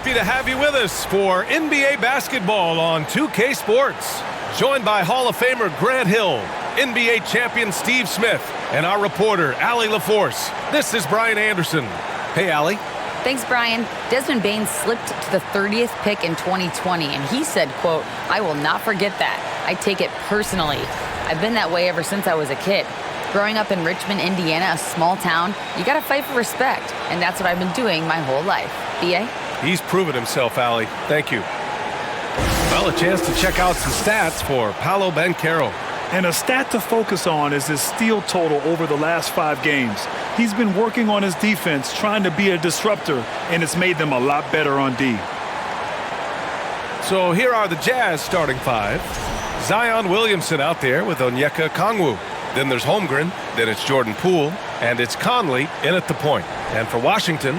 happy to have you with us for NBA basketball on 2K Sports. Joined by Hall of Famer Grant Hill, NBA champion Steve Smith, and our reporter, Allie LaForce. This is Brian Anderson. Hey, Allie. Thanks, Brian. Desmond Bane slipped to the 30th pick in 2020, and he said, quote, "I will not forget that. I take it personally. I've been that way ever since I was a kid. Growing up in Richmond, Indiana, a small town, you got to fight for respect, and that's what I've been doing my whole life." B.A.? He's proven himself, Allie. Thank you. Well, a chance to check out some stats for Paolo Banchero. And a stat to focus on is his steal total over the last 5 games. He's been working on his defense, trying to be a disruptor, and it's made them a lot better on D. So here are the Jazz starting 5. Zion Williamson out there with Onyeka Okongwu. Then there's Holmgren, then it's Jordan Poole, and it's Conley in at the point. And for Washington,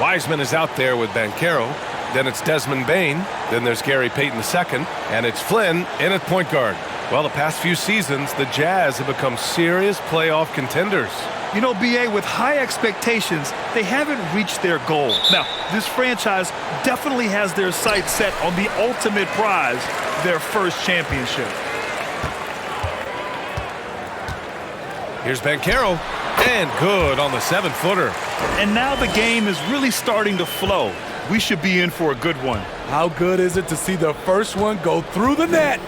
Wiseman is out there with Banchero, then it's Desmond Bane, then there's Gary Payton II, and it's Flynn in at point guard. Well, the past few seasons, the Jazz have become serious playoff contenders. You know, B.A., with high expectations, they haven't reached their goal. Now, this franchise definitely has their sights set on the ultimate prize, their first championship. Here's Banchero, and good on the 7-footer. And now the game is really starting to flow. We should be in for a good one. How good is it to see the first one go through the net?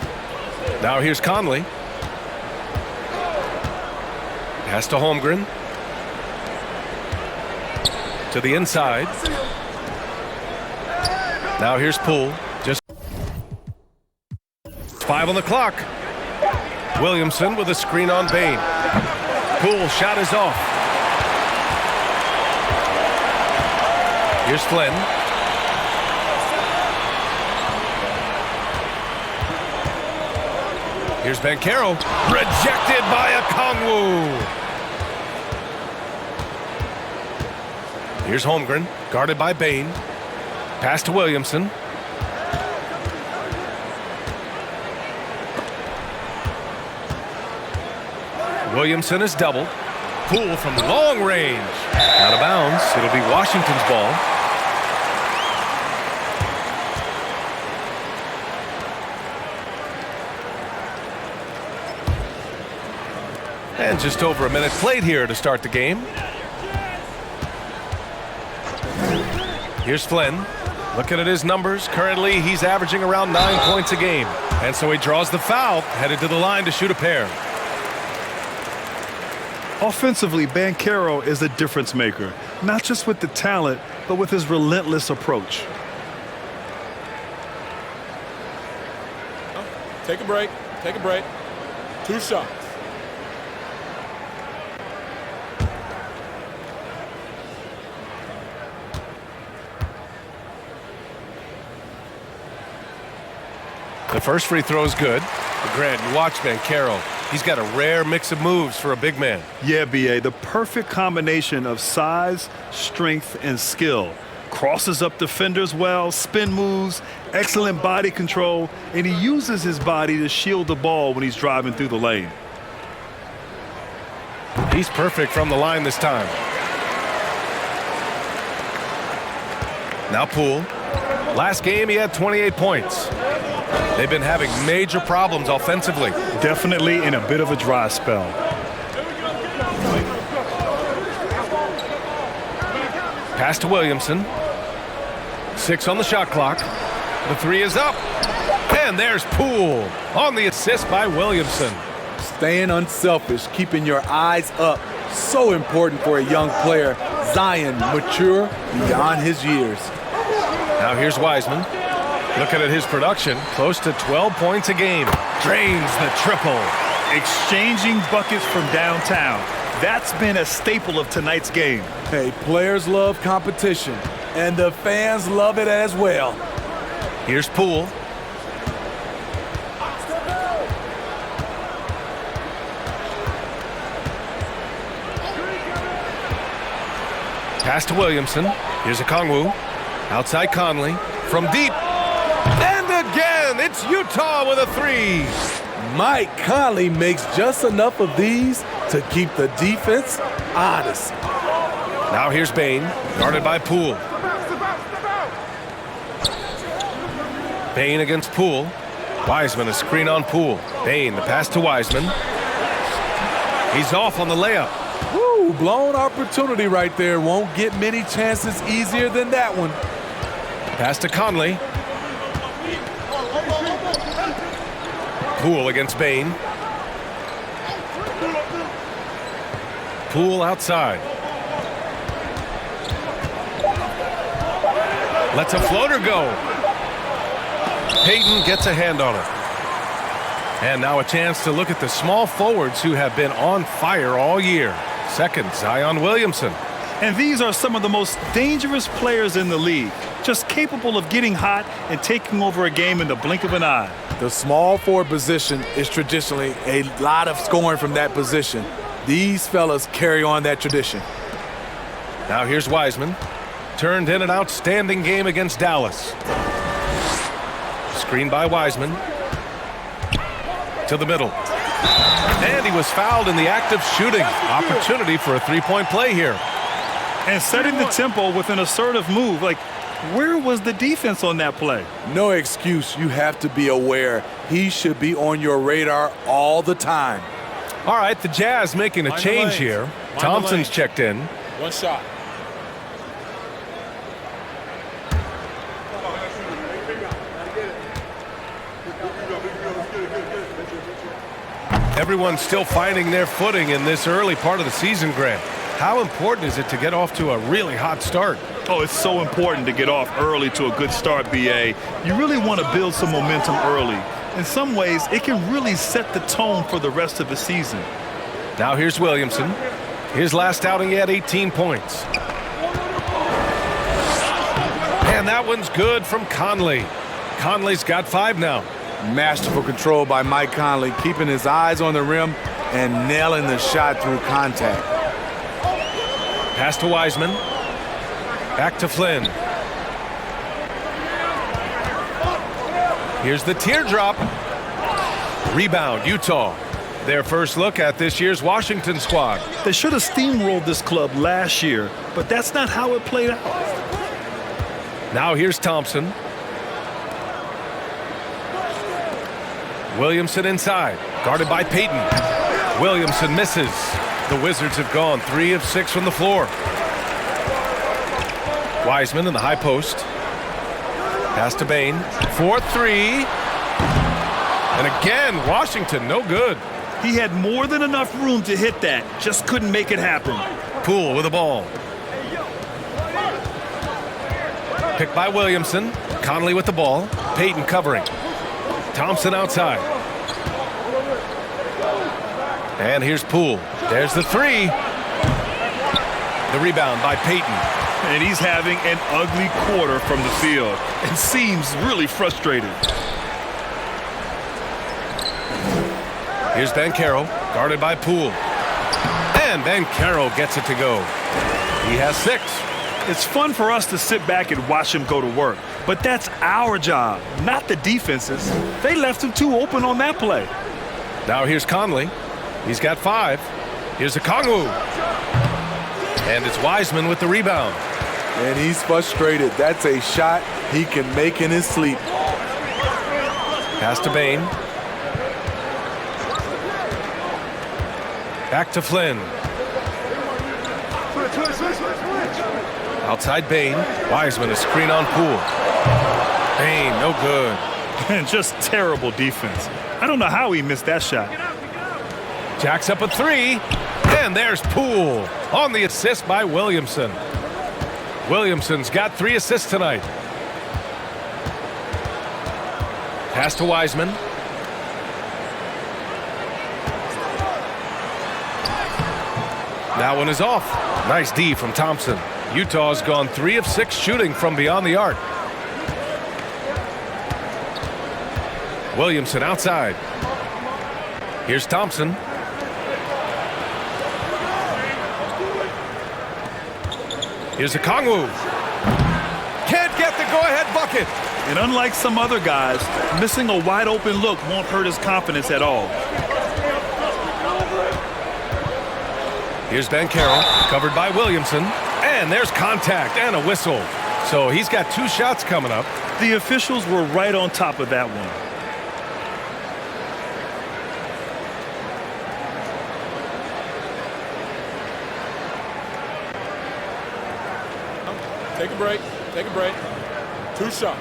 Now here's Conley. Pass to Holmgren. To the inside. Now here's Poole. Just 5 on the clock. Williamson with a screen on Bane. Poole shot is off. Here's Flynn. Here's Banchero. Rejected by Okongwu. Here's Holmgren, guarded by Bane. Pass to Williamson. Williamson is doubled. Poole from long range. Out of bounds. It'll be Washington's ball. And just over a minute played here to start the game. Here's Flynn. Looking at his numbers, currently he's averaging around 9 points a game. And so he draws the foul, headed to the line to shoot a pair. Offensively, Banchero is a difference maker, not just with the talent, but with his relentless approach. Take a break. Take a break. 2 shots. The first free throw is good. But Grant, you watch Banchero. He's got a rare mix of moves for a big man. Yeah, B.A., the perfect combination of size, strength, and skill. Crosses up defenders well, spin moves, excellent body control, and he uses his body to shield the ball when he's driving through the lane. He's perfect from the line this time. Now Poole. Last game he had 28 points. They've been having major problems offensively. Definitely in a bit of a dry spell. Pass to Williamson. 6 on the shot clock. The 3 is up. And there's Poole on the assist by Williamson. Staying unselfish, keeping your eyes up. So important for a young player. Zion, mature beyond his years. Now here's Wiseman. Looking at his production, close to 12 points a game. Drains the triple. Exchanging buckets from downtown. That's been a staple of tonight's game. Hey, players love competition, and the fans love it as well. Here's Poole. Pass to Williamson. Here's Okongwu. Outside Conley. From deep. And again, it's Utah with a 3. Mike Conley makes just enough of these to keep the defense honest. Now here's Bane, guarded by Poole. Bain against Poole. Wiseman a screen on Poole. Bain the pass to Wiseman. He's off on the layup. Woo, blown opportunity right there. Won't get many chances easier than that one. Pass to Conley. Poole against Bain. Poole outside. Lets a floater go. Payton gets a hand on it. And now a chance to look at the small forwards who have been on fire all year. Second, Zion Williamson. And these are some of the most dangerous players in the league, just capable of getting hot and taking over a game in the blink of an eye. The small forward position is traditionally a lot of scoring from that position. These fellas carry on that tradition. Now here's Wiseman. Turned in an outstanding game against Dallas. Screen by Wiseman. To the middle. And he was fouled in the act of shooting. Opportunity for a three-point play here. And setting the tempo with an assertive move. Like, where was the defense on that play? No excuse. You have to be aware. He should be on your radar all the time. All right, the Jazz making a change here. Thompson's checked in. One shot. Everyone's still finding their footing in this early part of the season, Grant. How important is it to get off to a really hot start? Oh, it's so important to get off early to a good start, BA. You really want to build some momentum early. In some ways, it can really set the tone for the rest of the season. Now here's Williamson. His last outing, he had 18 points. And that one's good from Conley. Conley's got 5 now. Masterful control by Mike Conley, keeping his eyes on the rim and nailing the shot through contact. Pass to Wiseman. Back to Flynn. Here's the teardrop. Rebound, Utah. Their first look at this year's Washington squad. They should have steamrolled this club last year, but that's not how it played out. Now here's Thompson. Williamson inside, guarded by Payton. Williamson misses. The Wizards have gone 3 of 6 from the floor. Wiseman in the high post. Pass to Bain. 4-3. And again, Washington, no good. He had more than enough room to hit that, just couldn't make it happen. Poole with the ball. Picked by Williamson. Conley with the ball. Payton covering. Thompson outside. And here's Poole. There's the 3. The rebound by Payton. And he's having an ugly quarter from the field and seems really frustrated. Here's Banchero, guarded by Poole. And Banchero gets it to go. He has 6. It's fun for us to sit back and watch him go to work, but that's our job, not the defense's. They left him too open on that play. Now here's Conley. He's got 5. Here's a Kongwu. And it's Wiseman with the rebound. And he's frustrated. That's a shot he can make in his sleep. Pass to Bain. Back to Flynn. Outside Bain. Wiseman a screen on Poole. Bain, no good. And just terrible defense. I don't know how he missed that shot. Jacks up a 3. And there's Poole on the assist by Williamson. Williamson's got 3 assists tonight. Pass to Wiseman. That one is off. Nice D from Thompson. Utah's gone 3 of 6 shooting from beyond the arc. Williamson outside. Here's Thompson. Here's a Kongwu. Can't get the go-ahead bucket. And unlike some other guys, missing a wide-open look won't hurt his confidence at all. Here's Banchero, covered by Williamson. And there's contact and a whistle. So he's got 2 shots coming up. The officials were right on top of that one. Take a break. Take a break. 2 shots.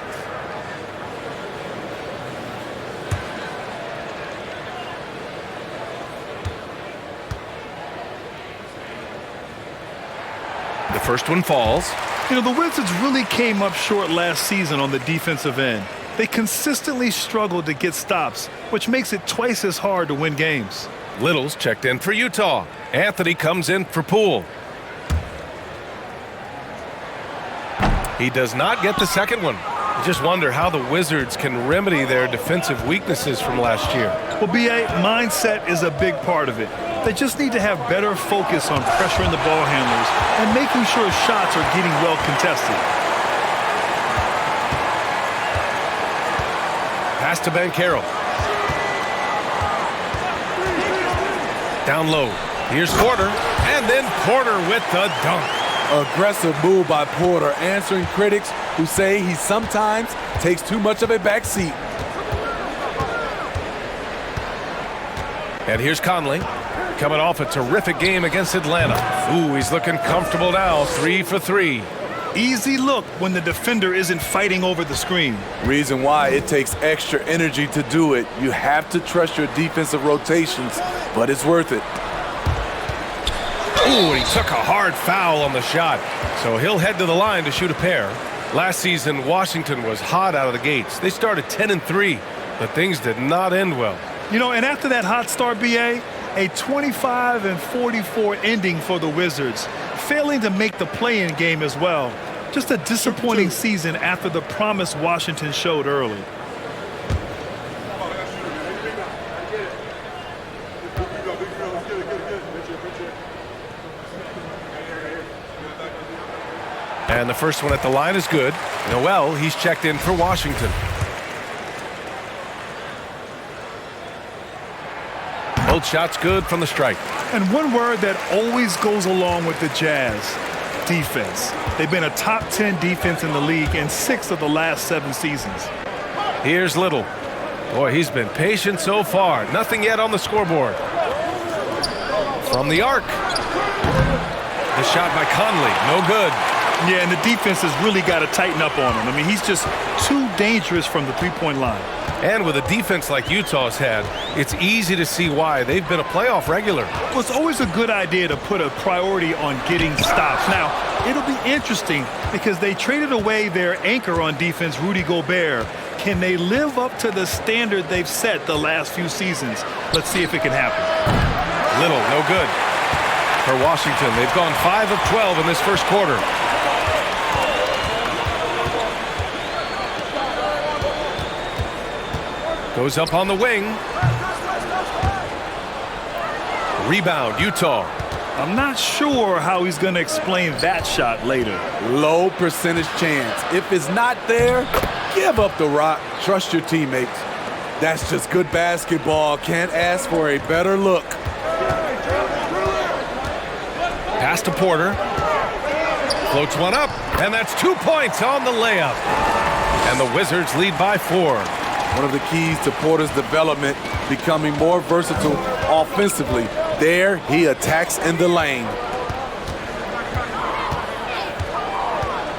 The first one falls. You know, the Wizards really came up short last season on the defensive end. They consistently struggled to get stops, which makes it twice as hard to win games. Little's checked in for Utah. Anthony comes in for Poole. He does not get the second one. You just wonder how the Wizards can remedy their defensive weaknesses from last year. Well, BA, mindset is a big part of it. They just need to have better focus on pressuring the ball handlers and making sure shots are getting well contested. Pass to Banchero. Down low. Here's Porter. And then Porter with the dunk. Aggressive move by Porter, answering critics who say he sometimes takes too much of a back seat. And here's Conley, coming off a terrific game against Atlanta. Ooh, he's looking comfortable now, 3 for 3. Easy look when the defender isn't fighting over the screen. Reason why it takes extra energy to do it. You have to trust your defensive rotations, but it's worth it. Ooh, he took a hard foul on the shot, so he'll head to the line to shoot a pair. Last season, Washington was hot out of the gates. They started 10-3, but things did not end well. You know, and after that hot start, BA, a 25-44 ending for the Wizards, failing to make the play-in game as well. Just a disappointing season after the promise Washington showed early. And the first one at the line is good. Noel, he's checked in for Washington. Both shots good from the strike. And one word that always goes along with the Jazz, defense. They've been a top 10 defense in the league in 6 of the last 7 seasons. Here's Little. Boy, he's been patient so far. Nothing yet on the scoreboard. From the arc. The shot by Conley, no good. Yeah, and the defense has really got to tighten up on him. I mean, he's just too dangerous from the three-point line. And with a defense like Utah's had, it's easy to see why they've been a playoff regular. Well, it's always a good idea to put a priority on getting stops. Now, it'll be interesting because they traded away their anchor on defense, Rudy Gobert. Can they live up to the standard they've set the last few seasons? Let's see if it can happen. Little, no good. For Washington, they've gone 5 of 12 in this first quarter. Goes up on the wing. Rebound, Utah. I'm not sure how he's going to explain that shot later. Low percentage chance. If it's not there, give up the rock. Trust your teammates. That's just good basketball. Can't ask for a better look. Pass to Porter. Floats one up, and that's 2 points on the layup. And the Wizards lead by 4. One of the keys to Porter's development, becoming more versatile offensively. There, he attacks in the lane.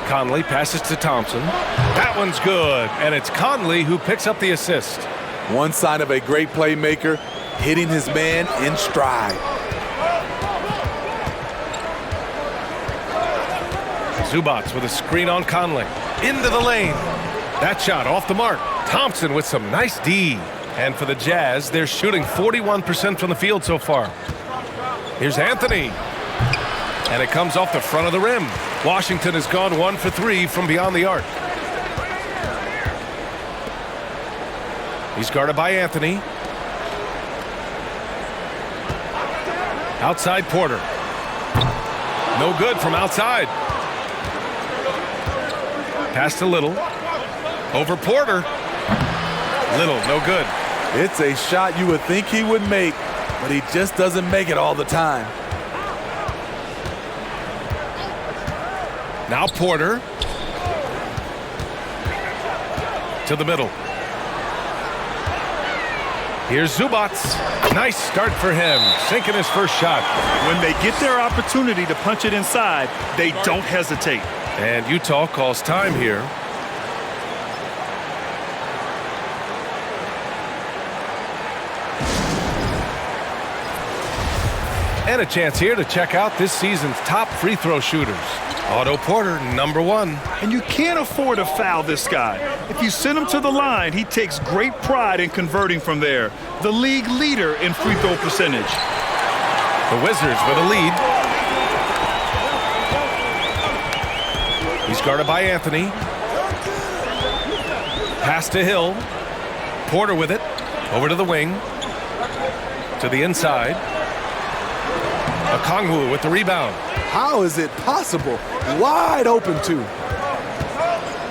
Conley passes to Thompson. That one's good, and it's Conley who picks up the assist. One sign of a great playmaker, hitting his man in stride. Zubats with a screen on Conley. Into the lane. That shot off the mark. Thompson with some nice D. And for the Jazz, they're shooting 41% from the field so far. Here's Anthony. And it comes off the front of the rim. Washington has gone 1 for 3 from beyond the arc. He's guarded by Anthony. Outside Porter. No good from outside. Pass to Little. Over Porter. Little, no good. It's a shot you would think he would make, but he just doesn't make it all the time. Now Porter. to the middle. Here's Zubats. Nice start for him, sinking his first shot. When they get their opportunity to punch it inside, they don't hesitate. And Utah calls time here. And a chance here to check out this season's top free throw shooters. Otto Porter, number 1. And you can't afford to foul this guy. If you send him to the line, he takes great pride in converting from there. The league leader in free throw percentage. The Wizards with a lead. He's guarded by Anthony. Pass to Hill. Porter with it. Over to the wing. To the inside. Okongwu with the rebound. How is it possible? Wide open, too.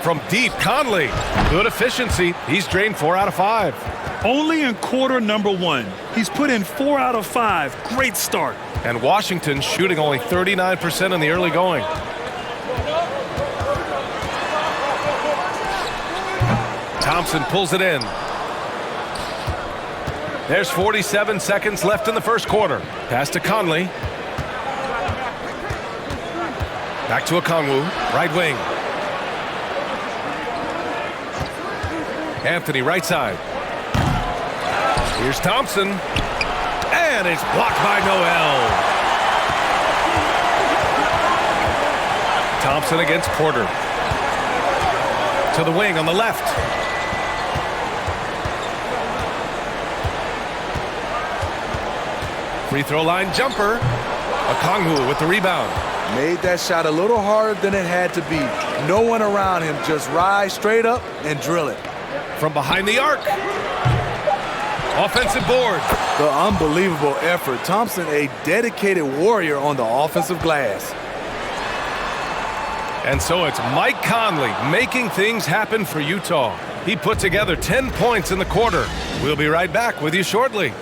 From deep, Conley. Good efficiency. He's drained 4 out of 5. Only in quarter number 1. He's put in 4 out of 5. Great start. And Washington shooting only 39% in the early going. Thompson pulls it in. There's 47 seconds left in the first quarter. Pass to Conley. Back to Okongwu, right wing. Anthony, right side. Here's Thompson. And it's blocked by Noel. Thompson against Porter. To the wing on the left. Free throw line jumper. Okongwu with the rebound. Made that shot a little harder than it had to be. No one around him, just rise straight up and drill it. From behind the arc. Offensive board. The unbelievable effort. Thompson, a dedicated warrior on the offensive glass. And so it's Mike Conley making things happen for Utah. He put together 10 points in the quarter. We'll be right back with you shortly.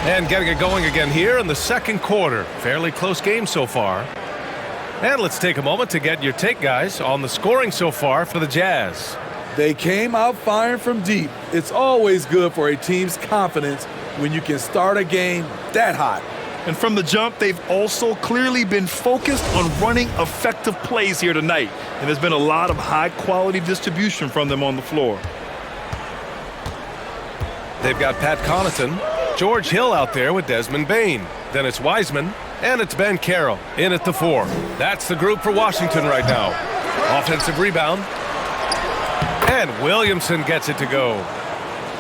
And getting it going again here in the second quarter. Fairly close game so far. And let's take a moment to get your take, guys, on the scoring so far for the Jazz. They came out firing from deep. It's always good for a team's confidence when you can start a game that hot. And from the jump, they've also clearly been focused on running effective plays here tonight. And there's been a lot of high-quality distribution from them on the floor. They've got Pat Connaughton, George Hill out there with Desmond Bane. Then it's Wiseman, and it's Ben Carroll in at the 4. That's the group for Washington right now. Offensive rebound. And Williamson gets it to go.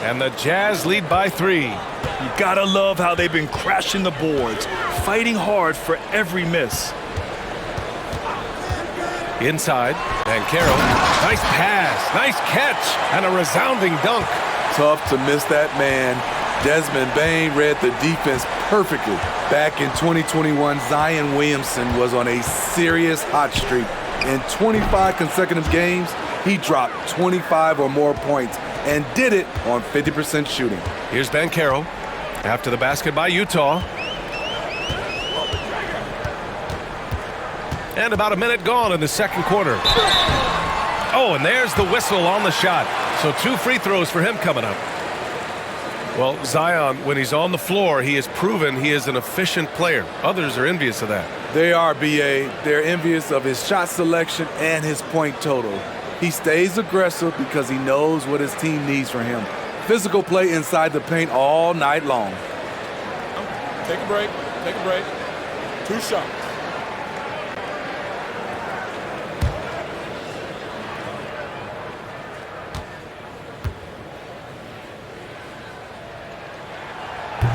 And the Jazz lead by 3. You gotta love how they've been crashing the boards, fighting hard for every miss. Inside, Ben Carroll. Nice pass, nice catch, and a resounding dunk. Tough to miss that man. Desmond Bane read the defense perfectly. Back in 2021, Zion Williamson was on a serious hot streak. In 25 consecutive games, he dropped 25 or more points and did it on 50% shooting. Here's Ben Carroll after the basket by Utah. And about a minute gone in the second quarter. Oh, and there's the whistle on the shot. So 2 free throws for him coming up. Well, Zion, when he's on the floor, he has proven he is an efficient player. Others are envious of that. They are, B.A. They're envious of his shot selection and his point total. He stays aggressive because he knows what his team needs from him. Physical play inside the paint all night long. Take a break. Take a break. 2 shots.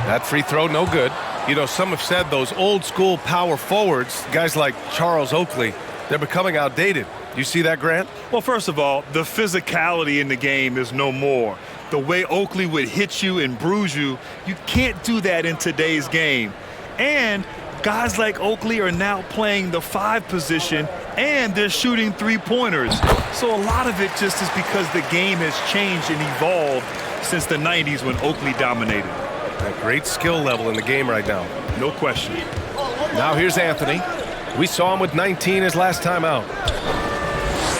That free throw, no good. You know, some have said those old school power forwards, guys like Charles Oakley, they're becoming outdated. You see that, Grant? Well, first of all, the physicality in the game is no more. The way Oakley would hit you and bruise you, you can't do that in today's game. And Guys like Oakley are now playing the 5 position, and they're shooting 3-pointers. So a lot of it just is because the game has changed and evolved since the 90s when Oakley dominated. A great skill level in the game right now. No question. Now here's Anthony. We saw him with 19 his last time out.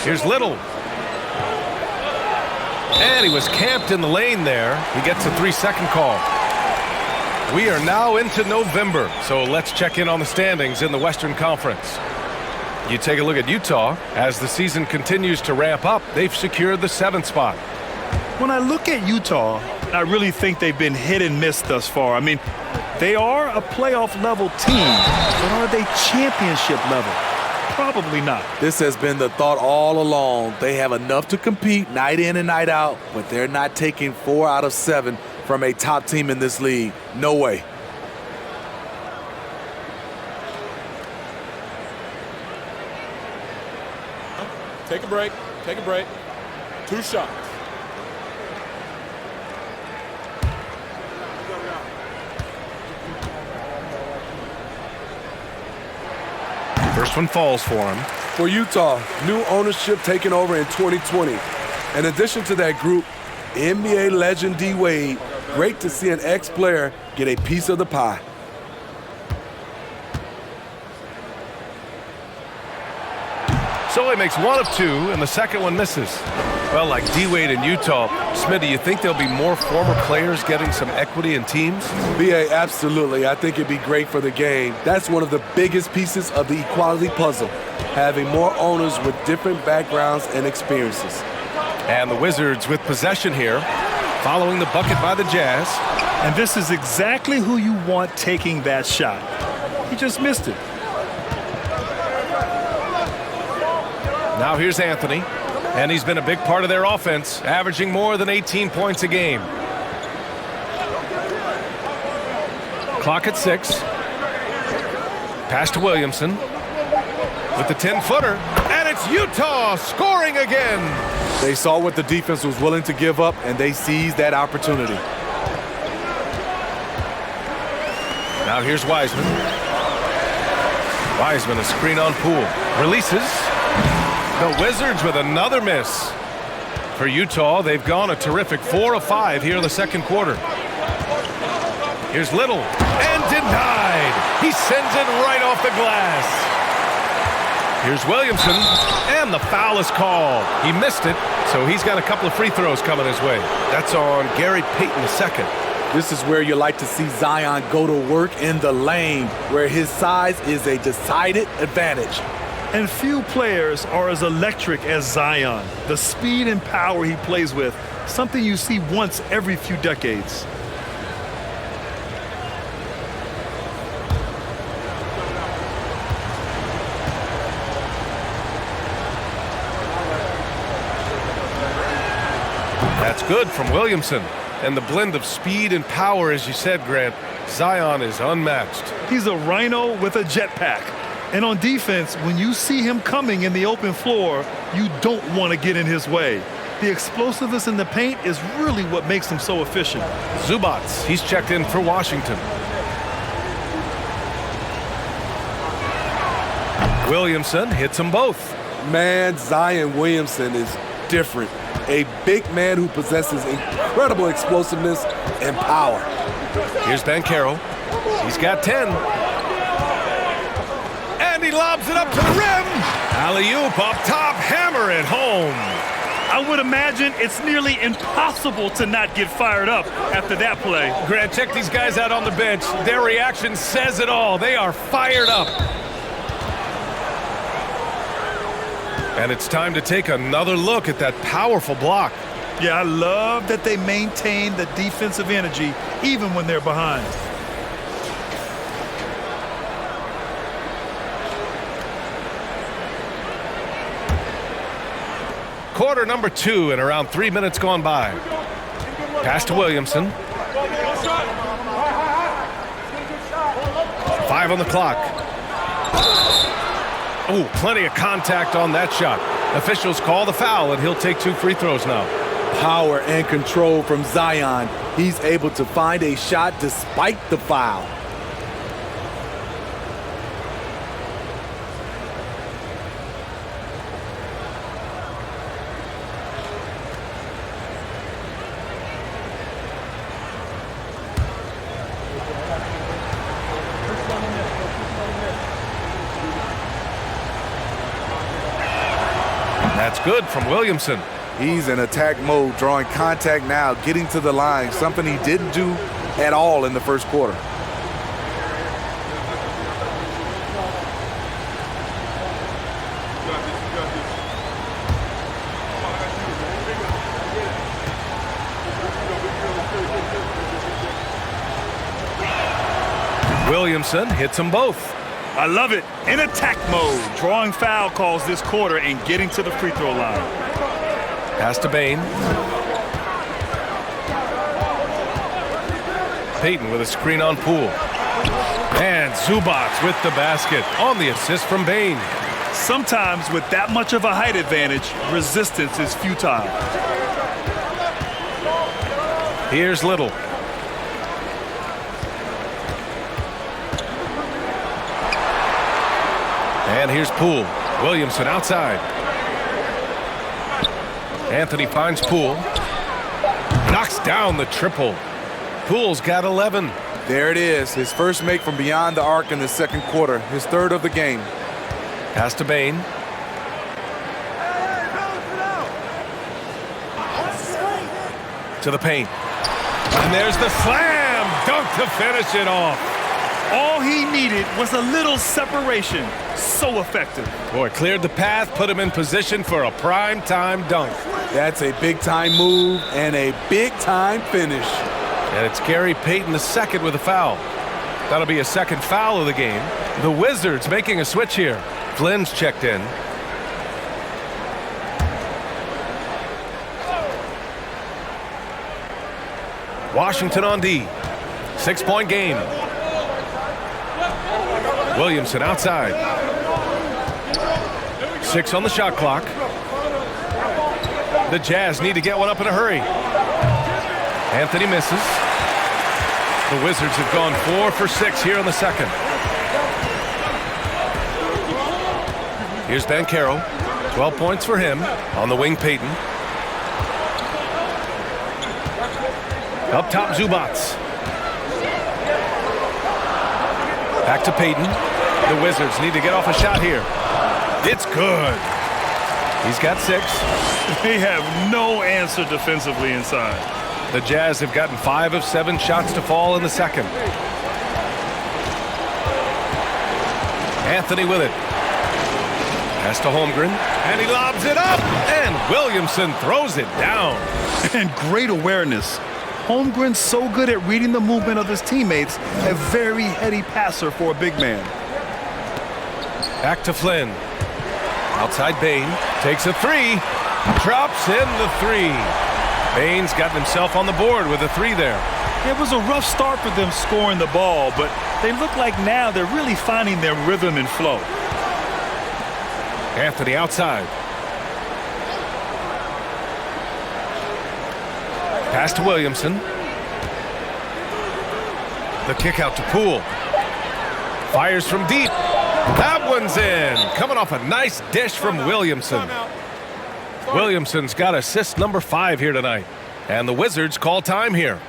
Here's Little. And he was camped in the lane there. He gets a 3-second call. We are now into November, so let's check in on the standings in the Western Conference. You take a look at Utah. As the season continues to ramp up, they've secured the 7th spot. When I look at Utah, I really think they've been hit and miss thus far. I mean, they are a playoff-level team, but are they championship level? Probably not. This has been the thought all along. They have enough to compete night in and night out, but they're not taking 4 out of 7 from a top team in this league. No way. Take a break. Take a break. 2 shots. First one falls for him. For Utah, new ownership taking over in 2020. In addition to that group, NBA legend D. Wade. Great to see an ex-player get a piece of the pie. So he makes 1 of 2, and the second one misses. Well, like D-Wade in Utah, Smith, do you think there'll be more former players getting some equity in teams? BA, absolutely. I think it'd be great for the game. That's one of the biggest pieces of the equality puzzle, having more owners with different backgrounds and experiences. And the Wizards with possession here, following the bucket by the Jazz. And this is exactly who you want taking that shot. He just missed it. Now here's Anthony, and he's been a big part of their offense, averaging more than 18 points a game. Clock at 6. Pass to Williamson with the 10-footer, and it's Utah scoring again. They saw what the defense was willing to give up, and they seized that opportunity. Now here's Wiseman. Wiseman, a screen on Poole. Releases. The Wizards with another miss. For Utah, they've gone a terrific 4 of 5 here in the second quarter. Here's Little, and denied. He sends it right off the glass. Here's Williamson, and the foul is called. He missed it, so he's got a couple of free throws coming his way. That's on Gary Payton II. This is where you like to see Zion go to work in the lane, where his size is a decided advantage. And few players are as electric as Zion. The speed and power he plays with, something you see once every few decades. That's good from Williamson. And the blend of speed and power, as you said, Grant, Zion is unmatched. He's a rhino with a jetpack. And on defense, when you see him coming in the open floor, you don't want to get in his way. The explosiveness in the paint is really what makes him so efficient. Zubac, he's checked in for Washington. Williamson hits them both. Man, Zion Williamson is different. A big man who possesses incredible explosiveness and power. Here's Banchero. He's got 10. And he lobs it up to the rim. Alley-oop up top, hammer it home. I would imagine it's nearly impossible to not get fired up after that play. Grant, check these guys out on the bench. Their reaction says it all. They are fired up. And it's time to take another look at that powerful block. Yeah, I love that they maintain the defensive energy even when they're behind. Quarter number 2 and around 3 minutes gone by. Pass to Williamson. 5 on the clock. Oh, plenty of contact on that shot. Officials call the foul, and he'll take 2 free throws now. Power and control from Zion. He's able to find a shot despite the foul. That's good from Williamson. He's in attack mode, drawing contact now, getting to the line, something he didn't do at all in the first quarter. Williamson hits them both. I love it. In attack mode, drawing foul calls this quarter and getting to the free throw line. Pass to Bain. Payton with a screen on Poole. And Zubac with the basket on the assist from Bain. Sometimes with that much of a height advantage, resistance is futile. Here's Little. And here's Poole. Williamson outside. Anthony finds Poole. Knocks down the triple. Poole's got 11. There it is, his first make from beyond the arc in the second quarter, his third of the game. Pass to Bain. To the paint. And there's the slam dunk to finish it off. All he needed was a little separation. So effective. Boy, cleared the path, put him in position for a prime-time dunk. That's a big-time move and a big-time finish. And it's Gary Payton II with a foul. That'll be a second foul of the game. The Wizards making a switch here. Flynn's checked in. Washington on D. 6-point game. Williamson outside. 6 on the shot clock. The Jazz need to get one up in a hurry. Anthony misses. The Wizards have gone 4 for 6 here in the second. Here's Banchero. 12 points for him. On the wing, Payton. Up top, Zubac. Back to Payton. The Wizards need to get off a shot here. It's good. He's got 6. They have no answer defensively inside. The Jazz have gotten 5 of 7 shots to fall in the second. Anthony with it. Pass to Holmgren. And he lobs it up. And Williamson throws it down. And great awareness. Holmgren's so good at reading the movement of his teammates, a very heady passer for a big man. Back to Flynn. Outside Bain. Takes a 3. Drops in the 3. Bain's gotten himself on the board with a 3 there. It was a rough start for them scoring the ball, but they look like now they're really finding their rhythm and flow. Anthony outside. Pass to Williamson. The kick out to Poole. Fires from deep. That one's in. Coming off a nice dish from Williamson. Williamson's got assist number 5 here tonight. And the Wizards call time here.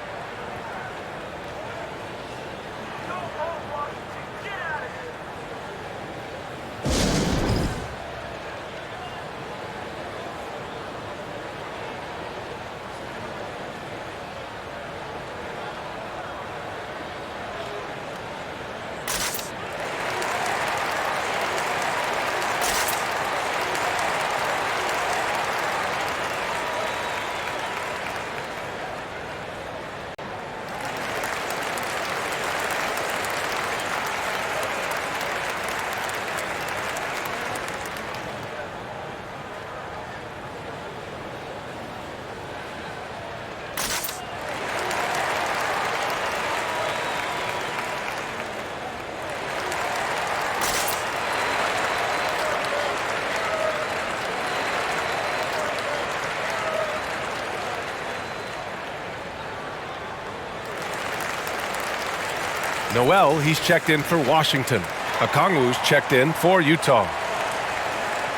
Noel, he's checked in for Washington. Okongwu's checked in for Utah.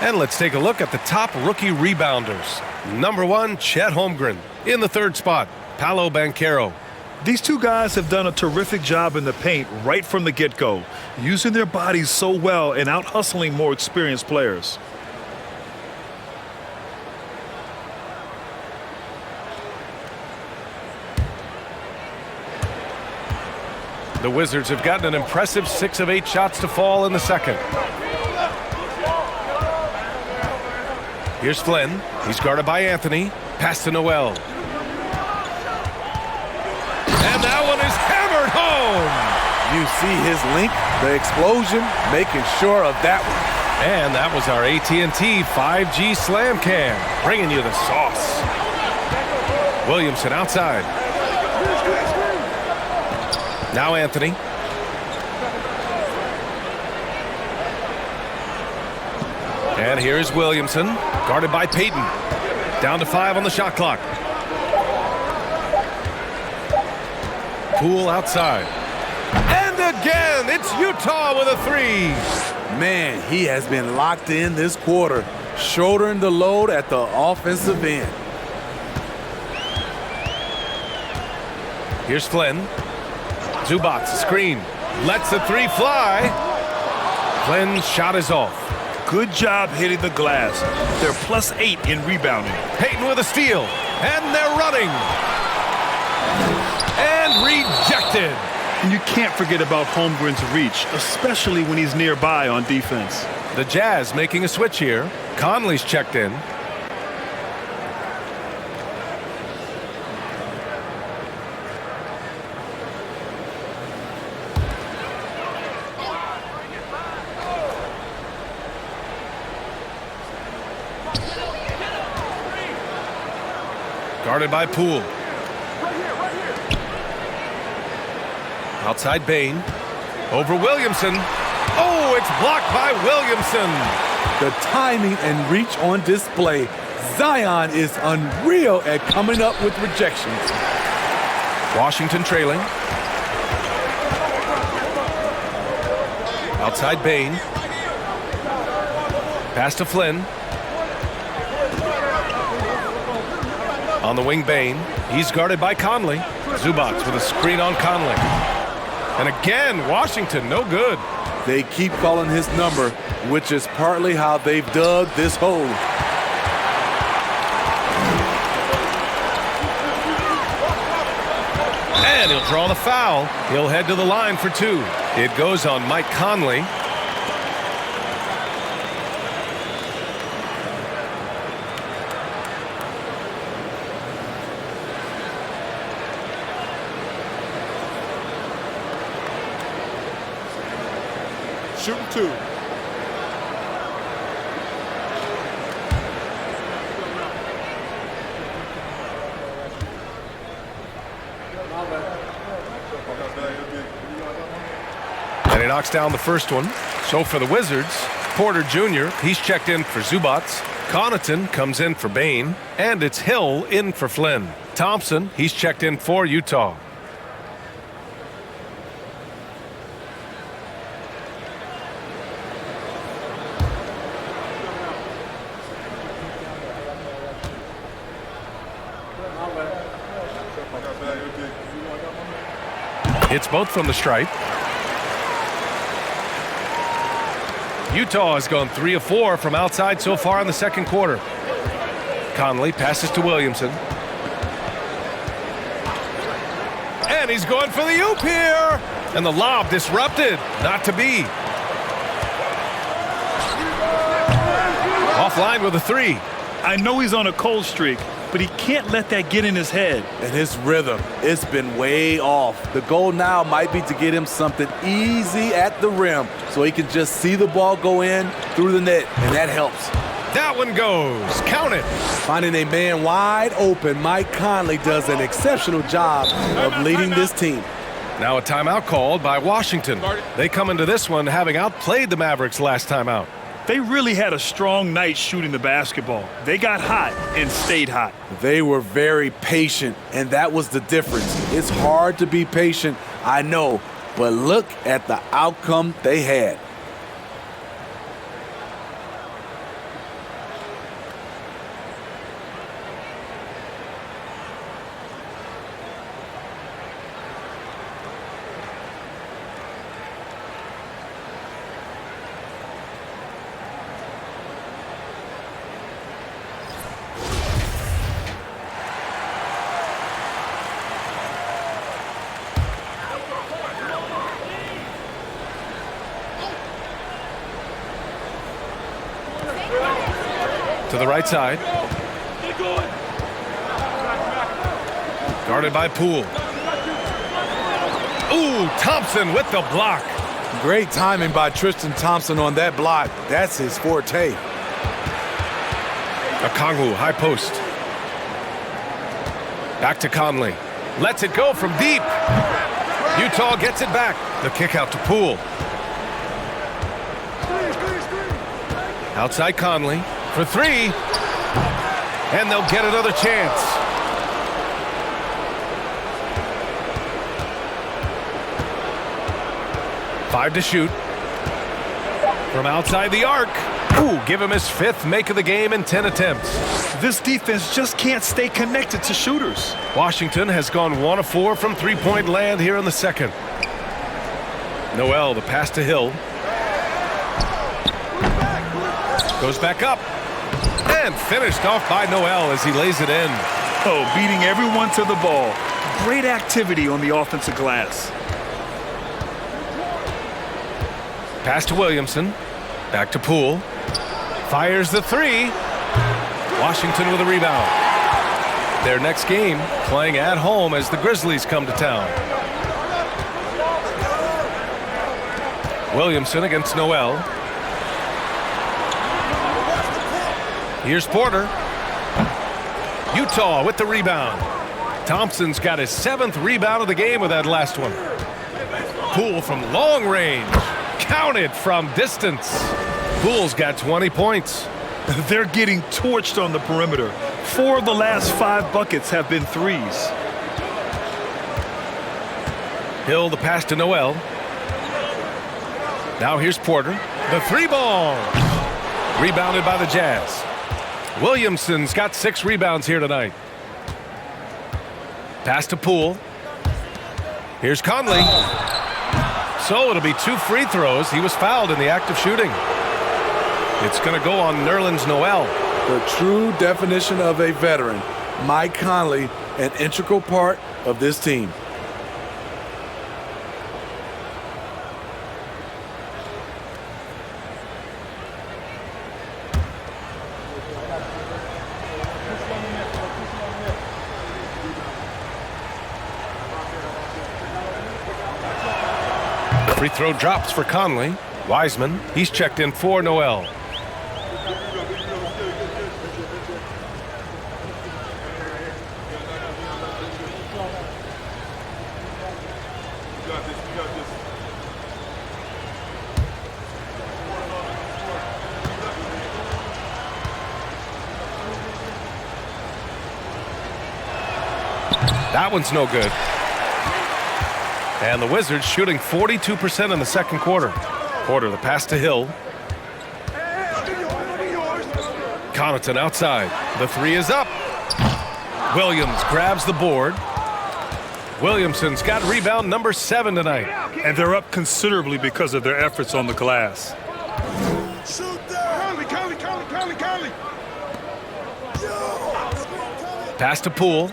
And let's take a look at the top rookie rebounders. Number 1, Chet Holmgren. In the 3rd spot, Paolo Banchero. These two guys have done a terrific job in the paint right from the get-go, using their bodies so well and out-hustling more experienced players. The Wizards have gotten an impressive 6 of 8 shots to fall in the second. Here's Flynn. He's guarded by Anthony. Pass to Noel. And that one is hammered home. You see his link, the explosion, making sure of that one. And that was our AT&T 5G Slam Cam, bringing you the sauce. Williamson outside. Now Anthony. And here's Williamson, guarded by Payton. Down to 5 on the shot clock. Poole outside. And again, it's Utah with a 3. Man, he has been locked in this quarter, shouldering the load at the offensive end. Here's Flynn. Zubac, screen. Lets the 3 fly. Flynn's shot is off. Good job hitting the glass. They're +8 in rebounding. Payton with a steal. And they're running. And rejected. And you can't forget about Holmgren's reach, especially when he's nearby on defense. The Jazz making a switch here. Conley's checked in. Guarded by Poole. Outside Bain. Over Williamson. Oh, it's blocked by Williamson. The timing and reach on display. Zion is unreal at coming up with rejections. Washington trailing. Outside Bain. Pass to Flynn. On the wing, Bain. He's guarded by Conley. Zubac with a screen on Conley. And again, Washington, no good. They keep calling his number, which is partly how they've dug this hole. And he'll draw the foul. He'll head to the line for 2. It goes on Mike Conley. Shooting 2. And he knocks down the first one. So for the Wizards, Porter Jr., he's checked in for Zubac. Connaughton comes in for Bain. And it's Hill in for Flynn. Thompson, he's checked in for Utah. It's both from the stripe. Utah has gone 3 of 4 from outside so far in the second quarter. Conley passes to Williamson. And he's going for the oop here. And the lob disrupted. Not to be. Offline with a 3. I know he's on a cold streak, but he can't let that get in his head. And his rhythm, it's been way off. The goal now might be to get him something easy at the rim so he can just see the ball go in through the net, and that helps. That one goes. Count it. Finding a man wide open, Mike Conley does an exceptional job of leading this team. Now a timeout called by Washington. They come into this one having outplayed the Mavericks last time out. They really had a strong night shooting the basketball. They got hot and stayed hot. They were very patient, and that was the difference. It's hard to be patient, I know, but look at the outcome they had. To the right side. Guarded by Poole. Ooh, Thompson with the block. Great timing by Tristan Thompson on that block. That's his forte. Okongwu, high post. Back to Conley. Lets it go from deep. Utah gets it back. The kick out to Poole. Outside Conley for three. And they'll get another chance. Five to shoot. From outside the arc. Ooh, give him his fifth make of the game in 10 attempts. This defense just can't stay connected to shooters. Washington has gone 1 of 4 from three-point land here in the second. Noel, the pass to Hill. Goes back up. And finished off by Noel as he lays it in. Oh, beating everyone to the ball. Great activity on the offensive glass. Pass to Williamson. Back to Poole. Fires the three. Washington with a rebound. Their next game playing at home as the Grizzlies come to town. Williamson against Noel. Here's Porter. Utah with the rebound. Thompson's got his 7th rebound of the game with that last one. Poole from long range. Counted from distance. Poole's got 20 points. They're getting torched on the perimeter. 4 of the last 5 buckets have been threes. Hill, the pass to Noel. Now here's Porter. The three ball. Rebounded by the Jazz. Williamson's got 6 rebounds here tonight. Pass to Poole. Here's Conley. So it'll be 2 free throws. He was fouled in the act of shooting. It's going to go on Nerlens Noel. The true definition of a veteran. Mike Conley, an integral part of this team. Free throw drops for Conley. Wiseman, he's checked in for Noel. That one's no good. And the Wizards shooting 42% in the second quarter. Porter, the pass to Hill. Connaughton outside. The three is up. Williams grabs the board. Williamson's got rebound number 7 tonight. And they're up considerably because of their efforts on the glass. Pass to Poole.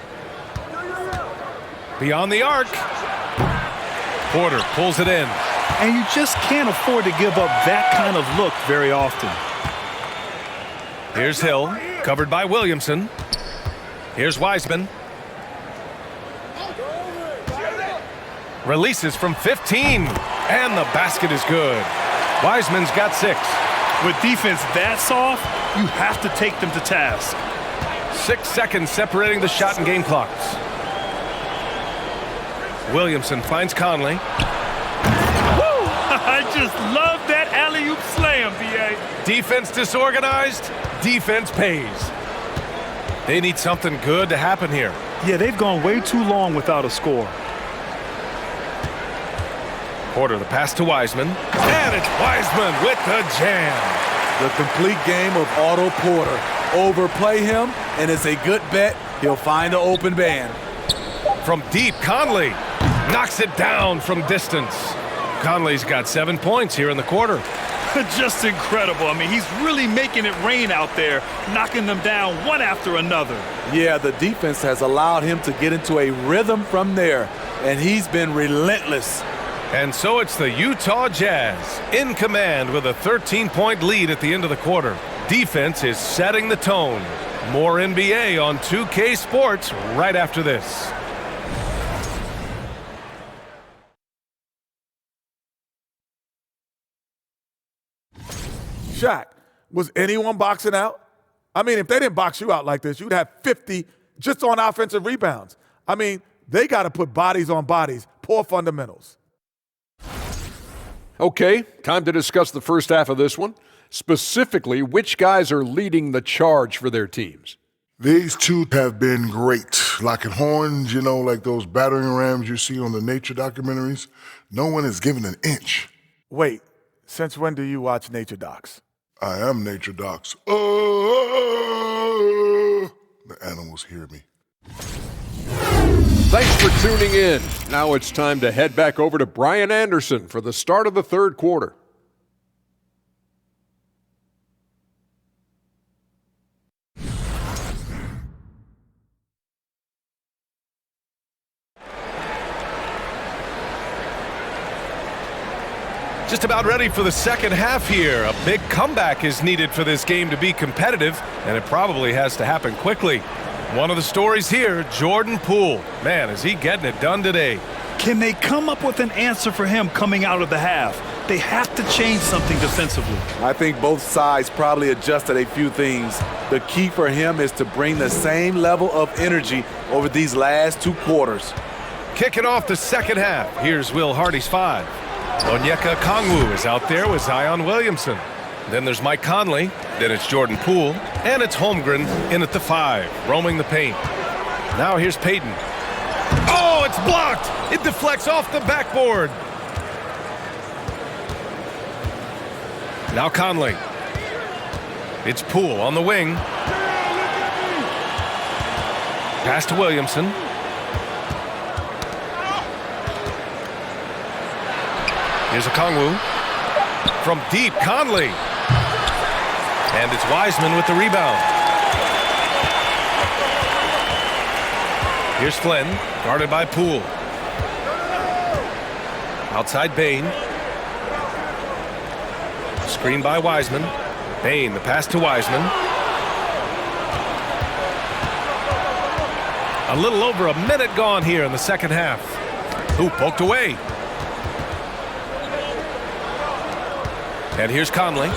Beyond the arc. Porter pulls it in. And you just can't afford to give up that kind of look very often. Here's Hill, covered by Williamson. Here's Wiseman. Releases from 15. And the basket is good. Wiseman's got 6. With defense that soft, you have to take them to task. 6 seconds separating the shot and game clocks. Williamson finds Conley. Woo! I just love that alley-oop slam, B.A. Defense disorganized, defense pays. They need something good to happen here. Yeah, they've gone way too long without a score. Porter, the pass to Wiseman. And it's Wiseman with the jam. The complete game of Otto Porter. Overplay him, and it's a good bet he'll find an open man. From deep, Conley knocks it down from distance. Conley's got 7 points here in the quarter. Just incredible. I mean, he's really making it rain out there, knocking them down one after another. Yeah, the defense has allowed him to get into a rhythm from there, and he's been relentless. And so it's the Utah Jazz in command with a 13-point lead at the end of the quarter. defense is setting the tone. More NBA on 2K Sports right after this. Shaq, was anyone boxing out? I mean, if they didn't box you out like this, you'd have 50 just on offensive rebounds. I mean, they got to put bodies on bodies. Poor fundamentals. Okay, time to discuss the first half of this one. Specifically, which guys are leading the charge for their teams? These two have been great. Locking horns, you know, like those battering rams you see on the nature documentaries. No one is given an inch. Wait, since when do you watch nature docs? I am nature docs. The animals hear me. Thanks for tuning in. Now it's time to head back over to Brian Anderson for the start of the third quarter. Just about ready for the second half here. A big comeback is needed for this game to be competitive, and it probably has to happen quickly. One of the stories here, Jordan Poole. Man, is he getting it done today. Can they come up with an answer for him coming out of the half? They have to change something defensively. I think both sides probably adjusted a few things. The key for him is to bring the same level of energy over these last two quarters. Kicking off the second half, here's Will Hardy's 5. Onyeka Okongwu is out there with Zion Williamson. Then there's Mike Conley. Then it's Jordan Poole. And it's Holmgren in at the 5, roaming the paint. Now here's Payton. Oh, it's blocked! It deflects off the backboard. Now Conley. It's Poole on the wing. Pass to Williamson. Here's Okongwu. From deep, Conley. And it's Wiseman with the rebound. Here's Flynn, guarded by Poole. Outside Bane. Screen by Wiseman. Bane, the pass to Wiseman. A little over a minute gone here in the second half. Ooh, poked away. And here's Conley.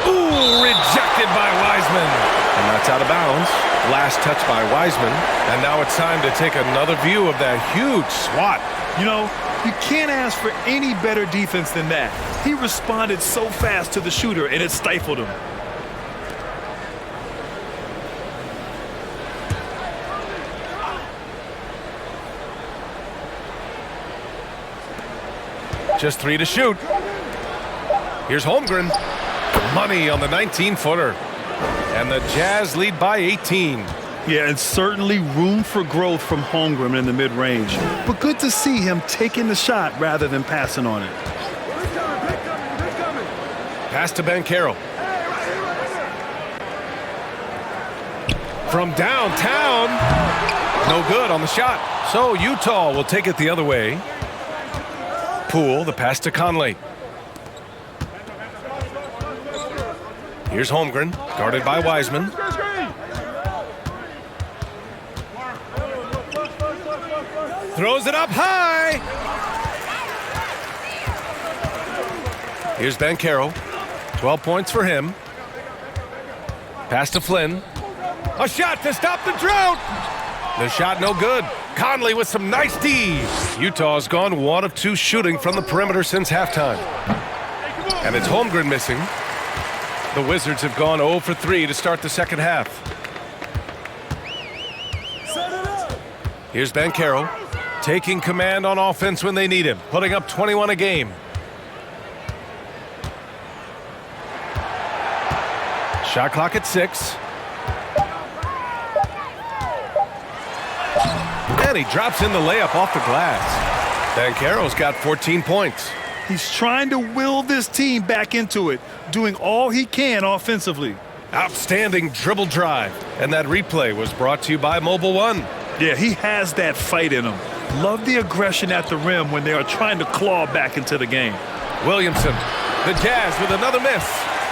Ooh, rejected by Wiseman. And that's out of bounds. Last touch by Wiseman. And now it's time to take another view of that huge swat. You know, you can't ask for any better defense than that. He responded so fast to the shooter, and it stifled him. Just 3 to shoot. Here's Holmgren. Money on the 19-footer. And the Jazz lead by 18. Yeah, and certainly room for growth from Holmgren in the mid-range. But good to see him taking the shot rather than passing on it. Pass to Banchero. From downtown. No good on the shot. So Utah will take it the other way. Poole, the pass to Conley. Here's Holmgren, guarded by Wiseman. Throws it up high. Here's Banchero. 12 points for him. Pass to Flynn. A shot to stop the drought. The shot no good. Conley with some nice D. Utah's gone 1 of 2 shooting from the perimeter since halftime. And it's Holmgren missing. The Wizards have gone 0 for 3 to start the second half. Here's Banchero, taking command on offense when they need him, putting up 21 a game. Shot clock at 6. And he drops in the layup off the glass. Banchero's got 14 points. He's trying to will this team back into it, doing all he can offensively. Outstanding dribble drive. And that replay was brought to you by Mobile One. Yeah, he has that fight in him. Love the aggression at the rim when they are trying to claw back into the game. Williamson, the Jazz with another miss.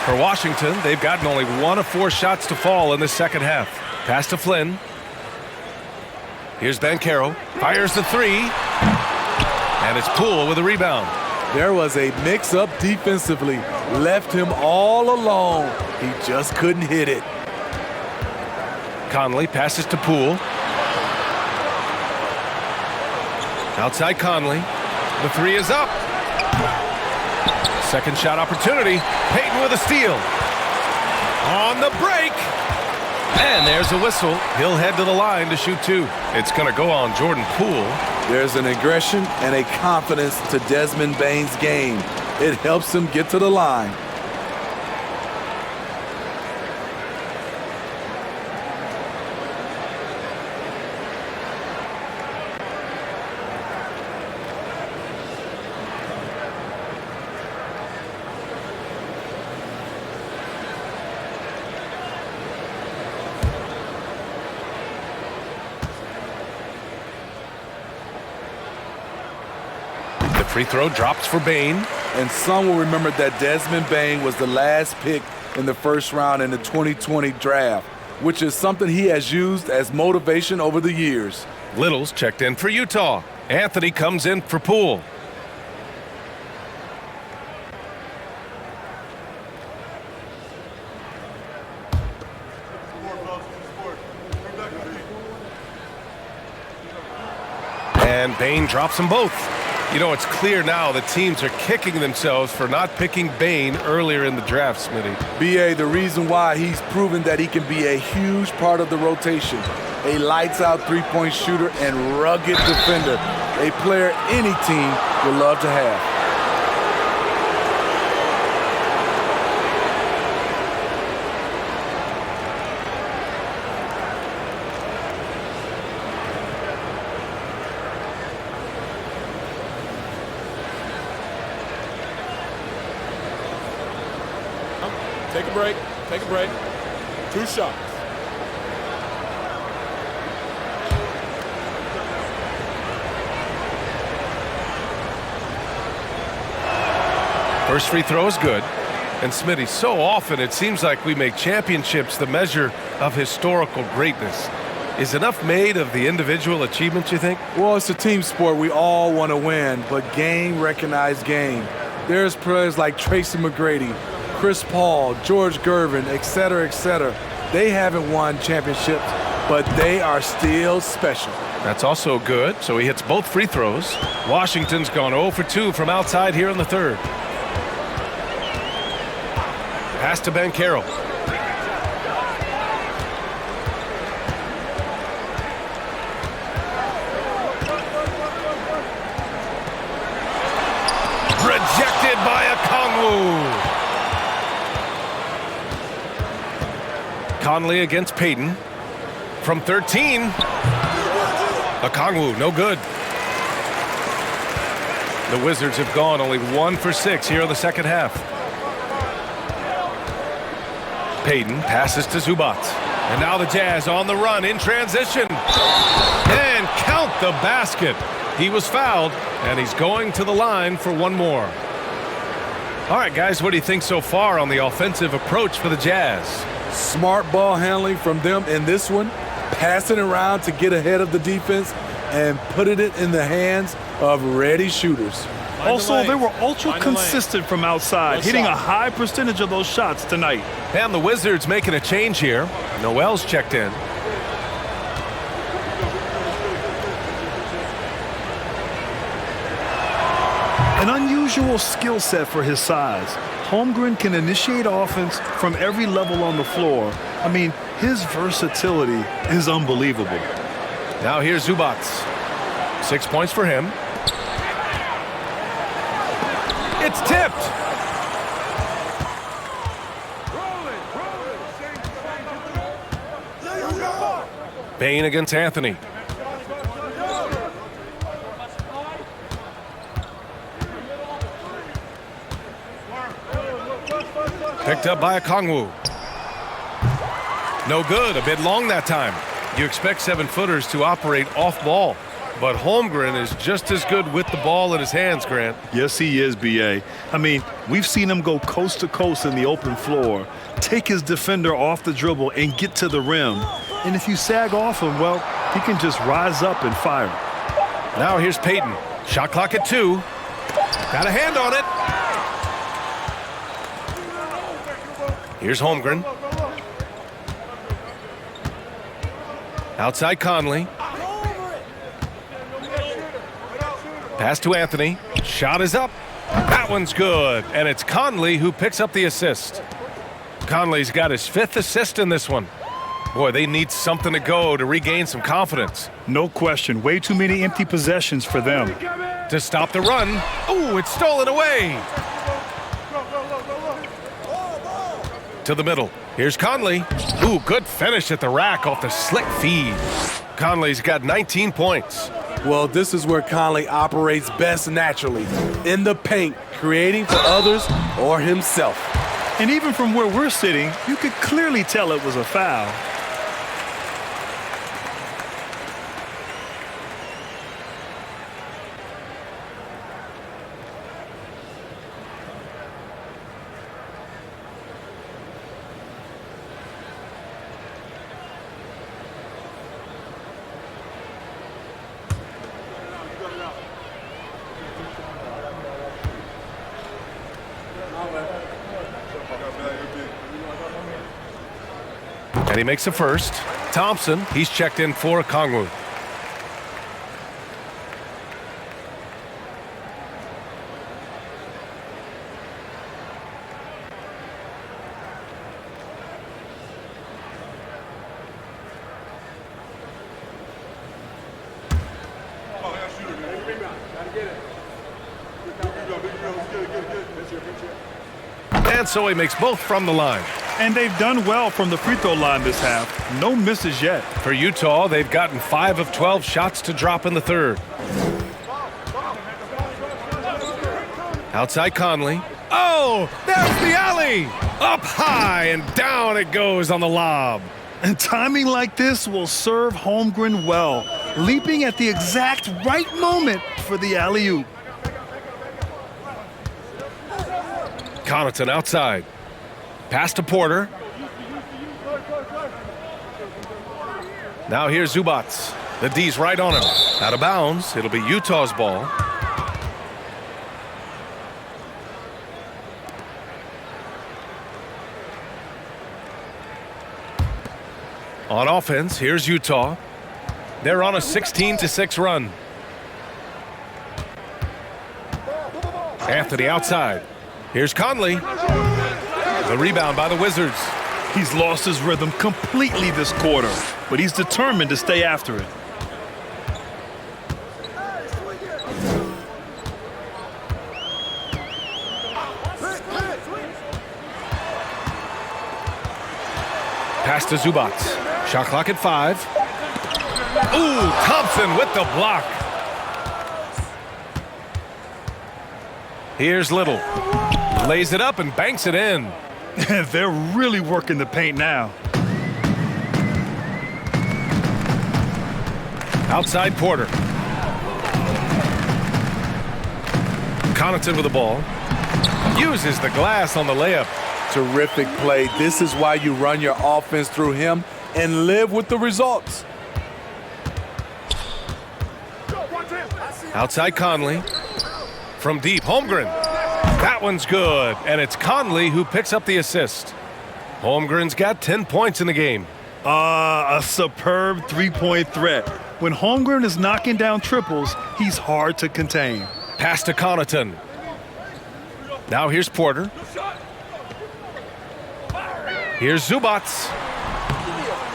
For Washington, they've gotten only 1 of 4 shots to fall in the second half. Pass to Flynn. Here's Banchero. Fires the 3. And it's Poole with a rebound. There was a mix-up defensively. Left him all alone. He just couldn't hit it. Conley passes to Poole. Outside Conley. The 3 is up. Second shot opportunity. Payton with a steal. On the break. And there's a whistle. He'll head to the line to shoot 2. It's going to go on Jordan Poole. There's an aggression and a confidence to Desmond Bane's game. It helps him get to the line. Free throw drops for Bane. And some will remember that Desmond Bane was the last pick in the first round in the 2020 draft, which is something he has used as motivation over the years. Little's checked in for Utah. Anthony comes in for Poole. And Bane drops them both. You know, it's clear now that teams are kicking themselves for not picking Bane earlier in the draft, Smitty. BA, the reason why he's proven that he can be a huge part of the rotation. A lights-out three-point shooter and rugged defender. A player any team would love to have. Take a break. Take a break. 2 shots. First free throw is good. And Smitty, so often it seems like we make championships the measure of historical greatness. Is enough made of the individual achievements, you think? Well, it's a team sport. We all want to win, but game recognized game. There's players like Tracy McGrady, Chris Paul, George Gervin, et cetera, they haven't won championships, but they are still special. That's also good, so he hits both free throws. Washington's gone 0 for 2 from outside here in the third. Pass to Banchero. Rejected by Okongwu. Conley against Payton. From 13. Okongwu, no good. The Wizards have gone only 1 for 6 here in the second half. Payton passes to Zubac. And now the Jazz on the run in transition. And count the basket. He was fouled, and he's going to the line for one more. All right, guys, what do you think so far on the offensive approach for the Jazz? Smart ball handling from them in this one, passing around to get ahead of the defense and putting it in the hands of ready shooters. Also, they were ultra consistent from outside, hitting a high percentage of those shots tonight. And the Wizards making a change here. Noel's checked in. An unusual skill set for his size. Holmgren can initiate offense from every level on the floor. I mean, his versatility is unbelievable. Now here's Zubac. 6 points for him. It's tipped. Bane against Anthony. Picked up by Okongwu. No good, a bit long that time. You expect 7-footers to operate off ball. But Holmgren is just as good with the ball in his hands, Grant. Yes, he is, B.A. I mean, we've seen him go coast to coast in the open floor, take his defender off the dribble and get to the rim. And if you sag off him, well, he can just rise up and fire. Now here's Peyton. Shot clock at 2. Got a hand on it. Here's Holmgren. Outside Conley. Pass to Anthony. Shot is up. That one's good. And it's Conley who picks up the assist. Conley's got his 5th assist in this one. Boy, they need something to go to regain some confidence. No question. Way too many empty possessions for them. To stop the run. Ooh, it's stolen away. To the middle. Here's Conley. Ooh, good finish at the rack off the slick feed. Conley's got 19 points. Well, this is where Conley operates best naturally, in the paint, creating for others or himself. And even from where we're sitting, you could clearly tell it was a foul. And he makes a first. Thompson, he's checked in for Kongwu. And so he makes both from the line. And they've done well from the free throw line this half. No misses yet. For Utah, they've gotten 5 of 12 shots to drop in the third. Outside Conley. Oh, there's the alley! Up high and down it goes on the lob. And timing like this will serve Holmgren well, leaping at the exact right moment for the alley-oop. Connaughton outside. Pass to Porter. Now here's Zubats. The D's right on him. Out of bounds. It'll be Utah's ball. On offense, here's Utah. They're on a 16-6 run. Anthony outside. Here's Conley. The rebound by the Wizards. He's lost his rhythm completely this quarter, but he's determined to stay after it. Pass to Zubats. Shot clock at 5. Ooh, Thompson with the block. Here's Little. Lays it up and banks it in. They're really working the paint now. Outside Porter. Connaughton with the ball. Uses the glass on the layup. Terrific play. This is why you run your offense through him and live with the results. Outside Conley. From deep, Holmgren. That one's good, and it's Conley who picks up the assist. Holmgren's got 10 points in the game. A superb three-point threat. When Holmgren is knocking down triples, he's hard to contain. Pass to Connaughton. Now here's Porter. Here's Zubats.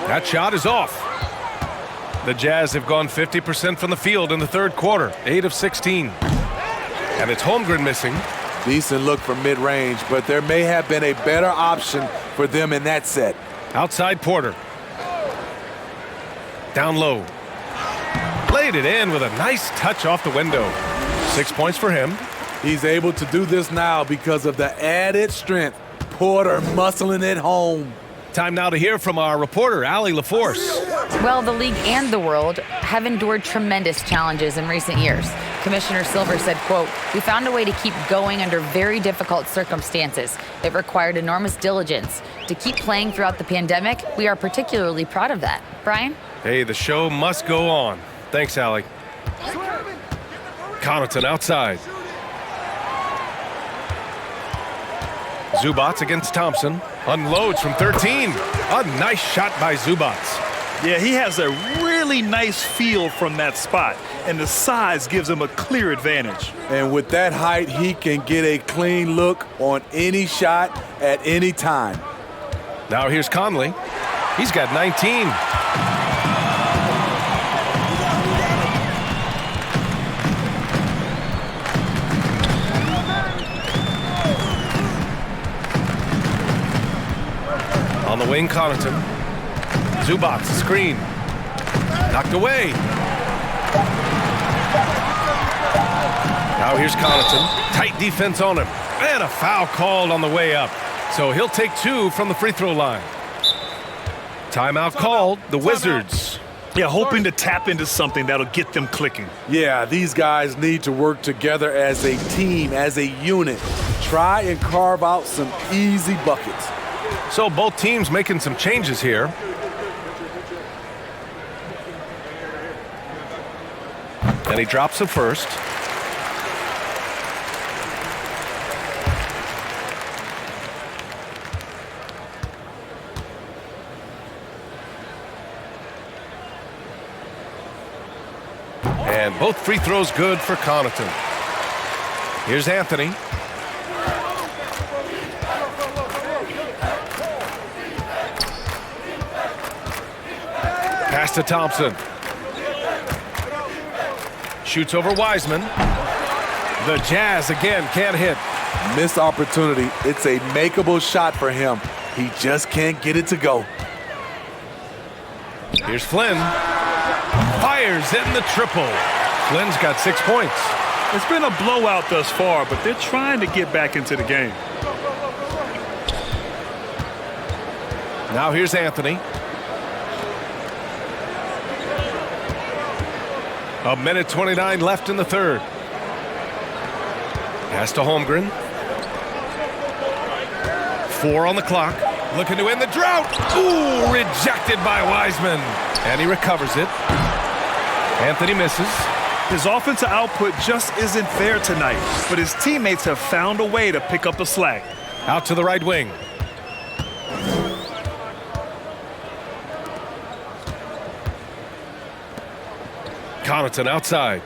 That shot is off. The Jazz have gone 50% from the field in the third quarter, 8 of 16. And it's Holmgren missing. Decent look from mid-range, but there may have been a better option for them in that set. Outside Porter. Down low. Laid it in with a nice touch off the window. 6 points for him. He's able to do this now because of the added strength. Porter muscling it home. Time now to hear from our reporter, Allie LaForce. Well, the league and the world have endured tremendous challenges in recent years. Commissioner Silver said, quote, "We found a way to keep going under very difficult circumstances. It required enormous diligence. To keep playing throughout the pandemic, we are particularly proud of that." Brian? Hey, the show must go on. Thanks, Allie. Connaughton outside. Zubats against Thompson. Unloads from 13. A nice shot by Zubats. Yeah, he has a really nice feel from that spot, and the size gives him a clear advantage. And with that height, he can get a clean look on any shot at any time. Now here's Conley. He's got 19. On the wing, Connaughton. Zubats, screen. Knocked away. Now here's Connaughton. Tight defense on him. And a foul called on the way up. So he'll take 2 from the free throw line. Timeout called, the Wizards. Yeah, hoping to tap into something that'll get them clicking. Yeah, these guys need to work together as a team, as a unit. Try and carve out some easy buckets. So both teams making some changes here. And he drops the first. And both free throws good for Connaughton. Here's Anthony. Pass to Thompson. Shoots over Wiseman. The Jazz again can't hit. Missed opportunity. It's a makeable shot for him. He just can't get it to go. Here's Flynn. Fires in the triple. Flynn's got 6 points. It's been a blowout thus far, but they're trying to get back into the game. Now here's Anthony. A minute 29 left in the third. Pass to Holmgren. 4 on the clock. Looking to end the drought. Ooh, rejected by Wiseman. And he recovers it. Anthony misses. His offensive output just isn't there tonight, but his teammates have found a way to pick up the slack. Out to the right wing. Connaughton outside.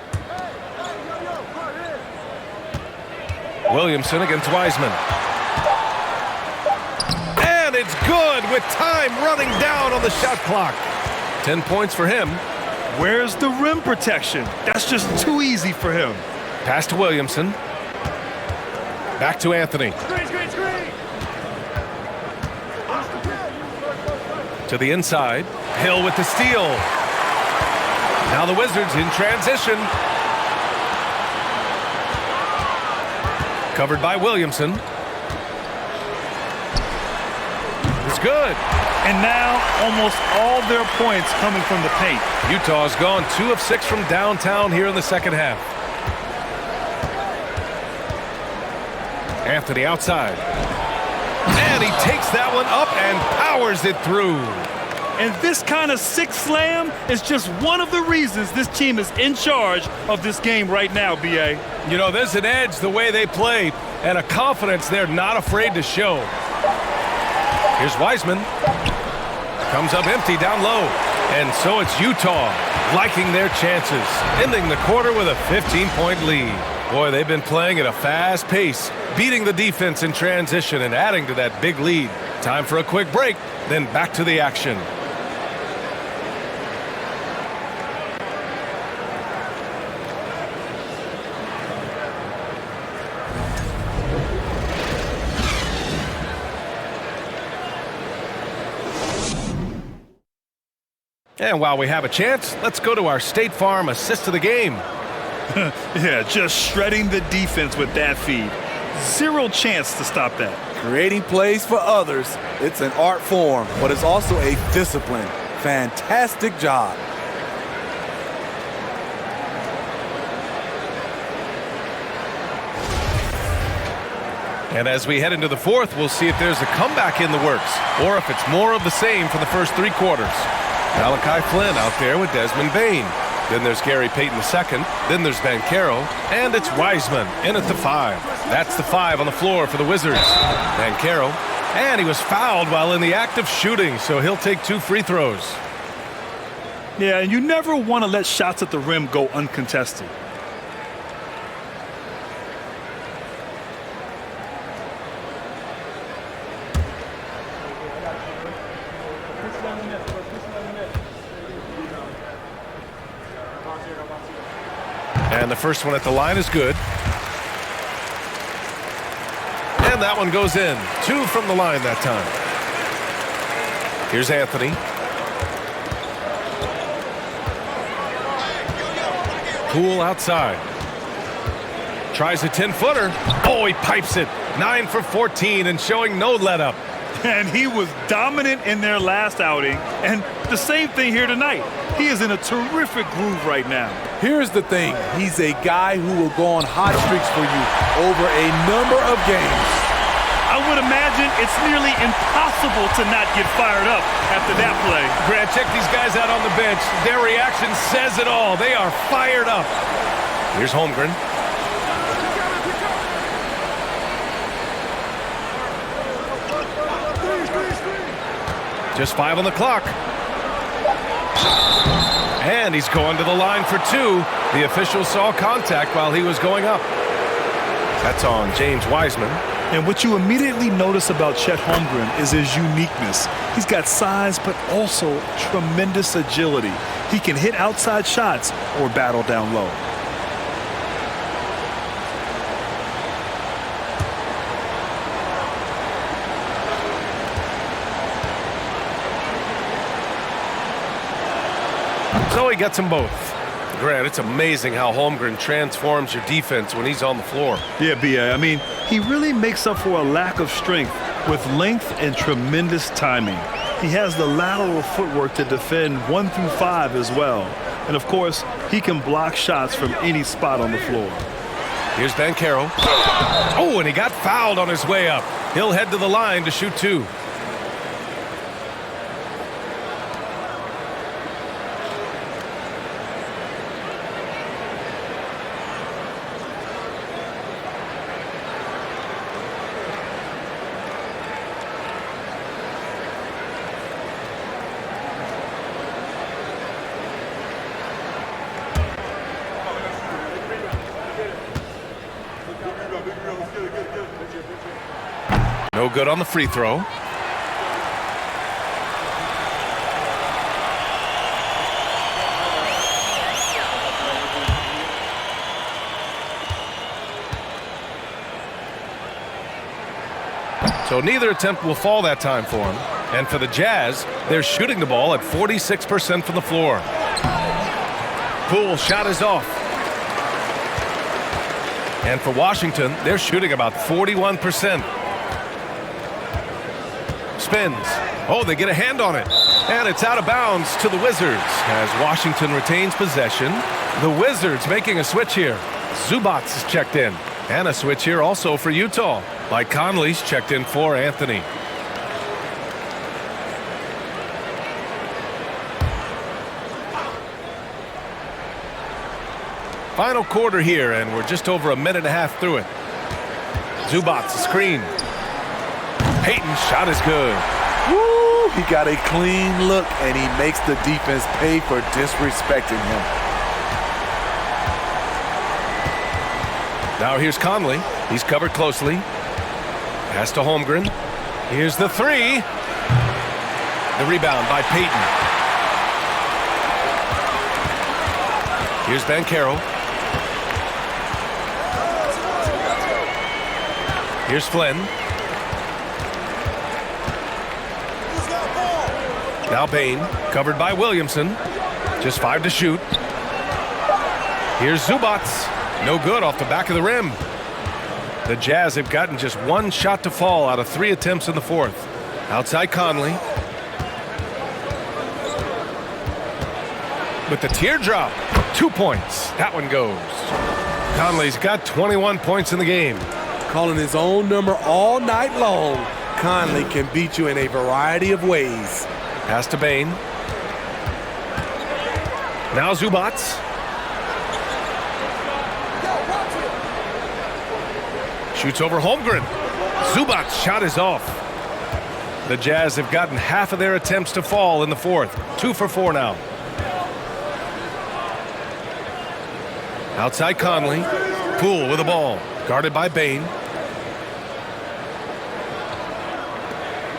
Williamson against Wiseman. And it's good with time running down on the shot clock. 10 points for him. Where's the rim protection? That's just too easy for him. Pass to Williamson. Back to Anthony. To the inside. Hill with the steal. Now the Wizards in transition. Covered by Williamson. It's good. And now almost all their points coming from the paint. Utah's gone 2 of 6 from downtown here in the second half. Anthony outside. And he takes that one up and powers it through. And this kind of sick slam is just one of the reasons this team is in charge of this game right now, B.A. You know, there's an edge the way they play and a confidence they're not afraid to show. Here's Wiseman. Comes up empty down low. And so it's Utah liking their chances, ending the quarter with a 15-point lead. Boy, they've been playing at a fast pace, beating the defense in transition and adding to that big lead. Time for a quick break, then back to the action. And while we have a chance, let's go to our State Farm assist of the game. Yeah, just shredding the defense with that feed. Zero chance to stop that. Creating plays for others, it's an art form, but it's also a discipline. Fantastic job. And as we head into the fourth, we'll see if there's a comeback in the works or if it's more of the same for the first three quarters. Malachi Flynn out there with Desmond Bain. Then there's Gary Payton II. Then there's Banchero. And it's Wiseman in at the 5. That's the 5 on the floor for the Wizards. Banchero. And he was fouled while in the act of shooting, so he'll take 2 free throws. Yeah, and you never want to let shots at the rim go uncontested. And the first one at the line is good. And that one goes in. 2 from the line that time. Here's Anthony. Poole outside. Tries a 10-footer. Oh, he pipes it. 9 for 14 and showing no let-up. And he was dominant in their last outing. And the same thing here tonight. He is in a terrific groove right now. Here's the thing. He's a guy who will go on hot streaks for you over a number of games. I would imagine it's nearly impossible to not get fired up after that play. Grant, check these guys out on the bench. Their reaction says it all. They are fired up. Here's Holmgren. Just 5 on the clock. And he's going to the line for 2. The official saw contact while he was going up. That's on James Wiseman. And what you immediately notice about Chet Holmgren is his uniqueness. He's got size, but also tremendous agility. He can hit outside shots or battle down low. So he gets them both. Grant, it's amazing how Holmgren transforms your defense when he's on the floor. Yeah, B.A. I mean, he really makes up for a lack of strength with length and tremendous timing. He has the lateral footwork to defend 1 through 5 as well. And, of course, he can block shots from any spot on the floor. Here's Banchero. Oh, and he got fouled on his way up. He'll head to the line to shoot 2. No good on the free throw. So neither attempt will fall that time for him. And for the Jazz, they're shooting the ball at 46% from the floor. Poole shot is off. And for Washington, they're shooting about 41%. Spins. Oh, they get a hand on it. And it's out of bounds to the Wizards as Washington retains possession. The Wizards making a switch here. Zubats is checked in. And a switch here also for Utah. Mike Conley's checked in for Anthony. Final quarter here, and we're just over a minute and a half through it. Zubats, a screen. Payton's shot is good. Woo! He got a clean look, and he makes the defense pay for disrespecting him. Now here's Conley. He's covered closely. Pass to Holmgren. Here's the 3. The rebound by Payton. Here's Banchero. Here's Flynn. Now Bain, covered by Williamson. Just 5 to shoot. Here's Zubats. No good off the back of the rim. The Jazz have gotten just 1 shot to fall out of 3 attempts in the fourth. Outside Conley. with the teardrop. 2 points. That one goes. Conley's got 21 points in the game. Calling his own number all night long, Conley can beat you in a variety of ways. Pass to Bain. Now Zubac. Shoots over Holmgren. Zubac's shot is off. The Jazz have gotten half of their attempts to fall in the fourth. 2 for 4 now. Outside Conley. Poole with the ball. Guarded by Bain.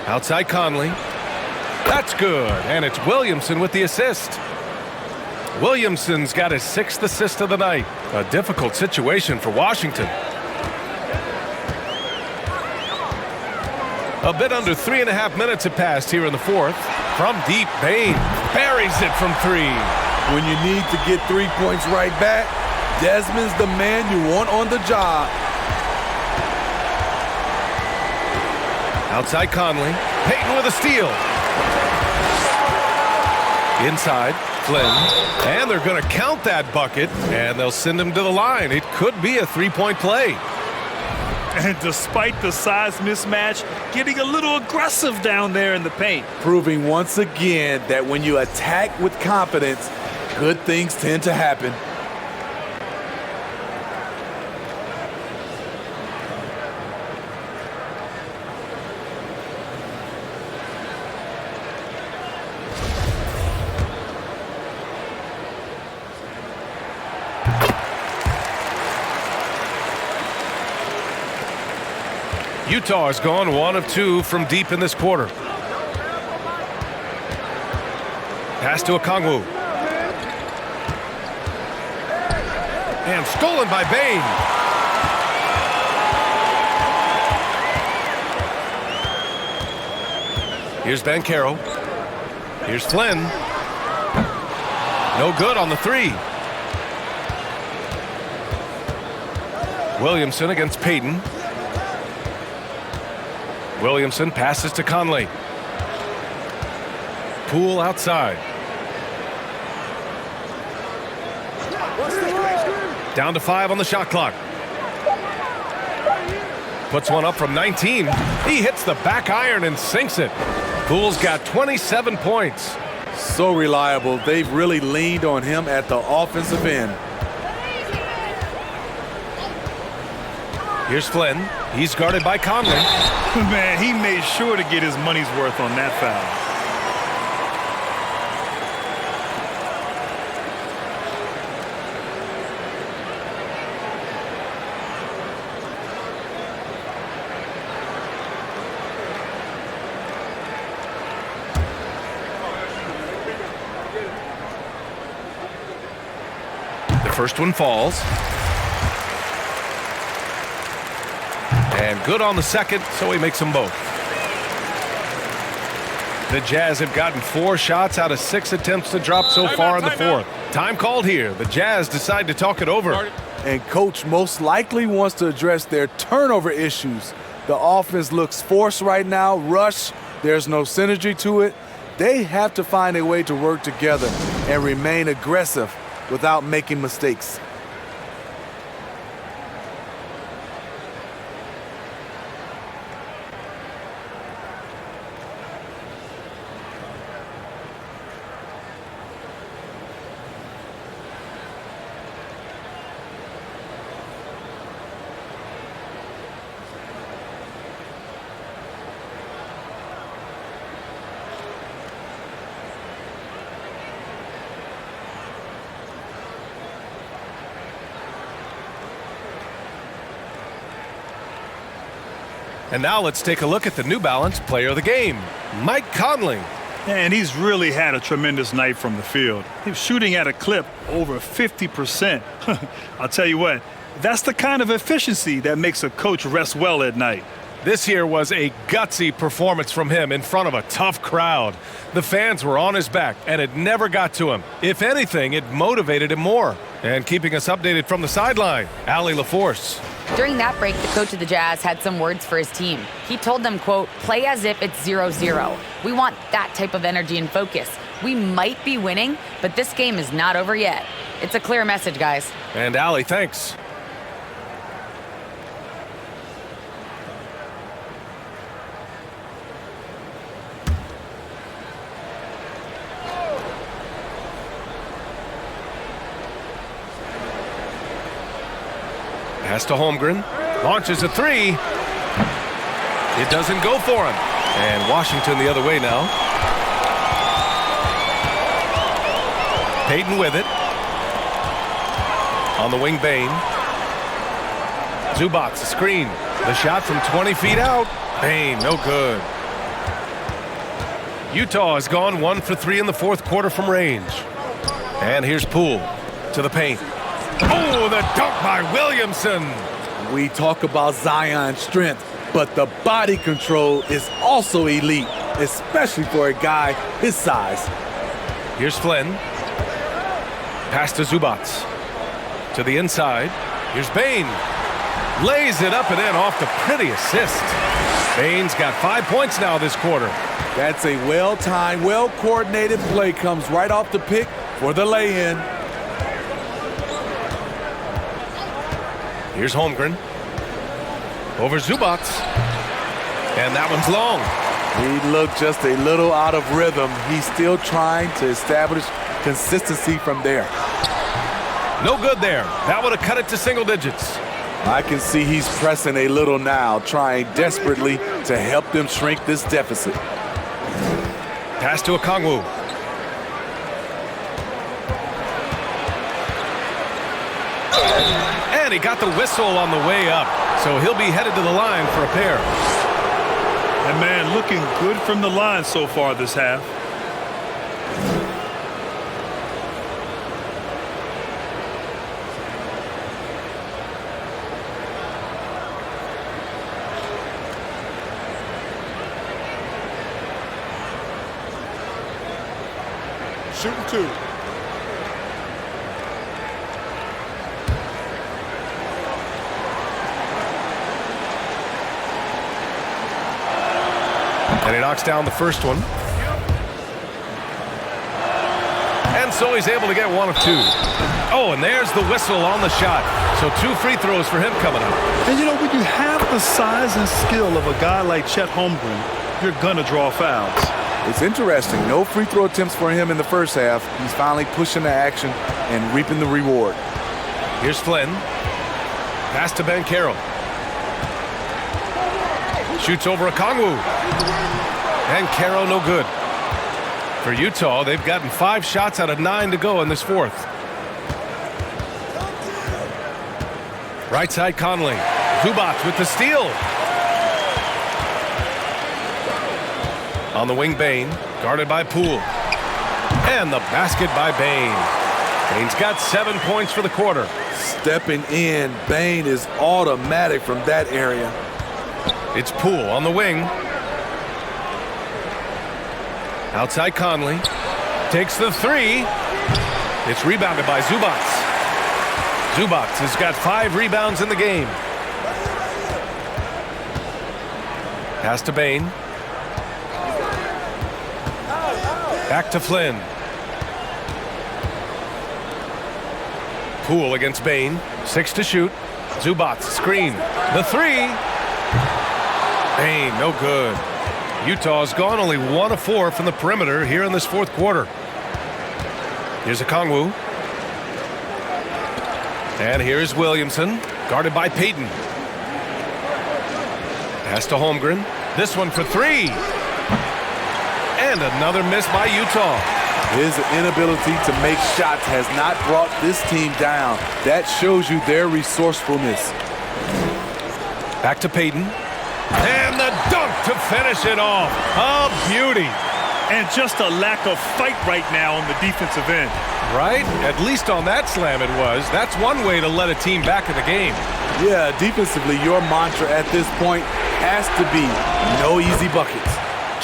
Outside Conley. That's good. And it's Williamson with the assist. Williamson's got his 6th assist of the night. A difficult situation for Washington. A bit under 3.5 minutes have passed here in the fourth. From deep, Bain buries it from 3. When you need to get 3 points right back, Desmond's the man you want on the job. Outside Conley. Payton with a steal. Inside, Flynn. And they're going to count that bucket, and they'll send him to the line. It could be a 3-point play. And despite the size mismatch, getting a little aggressive down there in the paint. Proving once again that when you attack with confidence, good things tend to happen. Utah has gone 1 of 2 from deep in this quarter. Pass to Okongwu. And stolen by Bain. Here's Banchero. Here's Flynn. No good on the 3. Williamson against Payton. Williamson passes to Conley. Poole outside. Down to 5 on the shot clock. Puts one up from 19. He hits the back iron and sinks it. Poole's got 27 points. So reliable. They've really leaned on him at the offensive end. Here's Flynn. He's guarded by Conley. Man, he made sure to get his money's worth on that foul. The first one falls. And good on the second, so he makes them both. The Jazz have gotten 4 shots out of 6 attempts to drop so far in the fourth. Time called here. The Jazz decide to talk it over. And coach most likely wants to address their turnover issues. The offense looks forced right now, rush. There's no synergy to it. They have to find a way to work together and remain aggressive without making mistakes. And now let's take a look at the New Balance player of the game, Mike Conley. And he's really had a tremendous night from the field. He's shooting at a clip over 50%. I'll tell you what, that's the kind of efficiency that makes a coach rest well at night. This here was a gutsy performance from him in front of a tough crowd. The fans were on his back, and it never got to him. If anything, it motivated him more. And keeping us updated from the sideline, Allie LaForce. During that break, the coach of the Jazz had some words for his team. He told them, quote, play as if it's 0-0. We want that type of energy and focus. We might be winning, but this game is not over yet. It's a clear message, guys. And Allie, thanks. Pass to Holmgren. Launches a three. It doesn't go for him. And Washington the other way now. Payton with it. On the wing, Bane. Zubac, a screen. The shot from 20 feet out. Bane, no good. Utah has gone 1 for 3 in the fourth quarter from range. And here's Poole to the paint. Oh, the dunk by Williamson. We talk about Zion's strength, but the body control is also elite, especially for a guy his size. Here's Flynn. Pass to Zubac. To the inside. Here's Bane. Lays it up and in off the pretty assist. Bane's got 5 points now this quarter. That's a well-timed, well-coordinated play. Comes right off the pick for the lay-in. Here's Holmgren. Over Zubac. And that one's long. He looked just a little out of rhythm. He's still trying to establish consistency from there. No good there. That would have cut it to single digits. I can see he's pressing a little now, trying desperately to help them shrink this deficit. Pass to Okongwu. And he got the whistle on the way up, so he'll be headed to the line for a pair. And man, looking good from the line so far this half. Shooting 2. And he knocks down the first one. And so he's able to get 1 of 2. Oh, and there's the whistle on the shot. So 2 free throws for him coming up. And you know, when you have the size and skill of a guy like Chet Holmgren, you're gonna draw fouls. It's interesting. No free throw attempts for him in the first half. He's finally pushing the action and reaping the reward. Here's Flynn. Pass to Ben Carroll. Shoots over Okongwu. And Carroll no good. For Utah, they've gotten 5 shots out of 9 to go in this fourth. Right side Conley. Zubac with the steal. On the wing, Bane, guarded by Poole. And the basket by Bane. Bane's got 7 points for the quarter. Stepping in, Bane is automatic from that area. It's Poole on the wing. Outside Conley. Takes the 3. It's rebounded by Zubac. Zubac has got 5 rebounds in the game. Pass to Bane. Back to Flynn. Poole against Bane. 6 to shoot. Zubac screen. The 3. Bane, no good. Utah's gone only 1 of 4 from the perimeter here in this fourth quarter. Here's Okongwu. And here's Williamson, guarded by Payton. Pass to Holmgren. This one for 3. And another miss by Utah. His inability to make shots has not brought this team down. That shows you their resourcefulness. Back to Payton. And the dunk to finish it off. A beauty. And just a lack of fight right now on the defensive end. Right? At least on that slam it was. That's one way to let a team back in the game. Yeah, defensively, your mantra at this point has to be no easy buckets.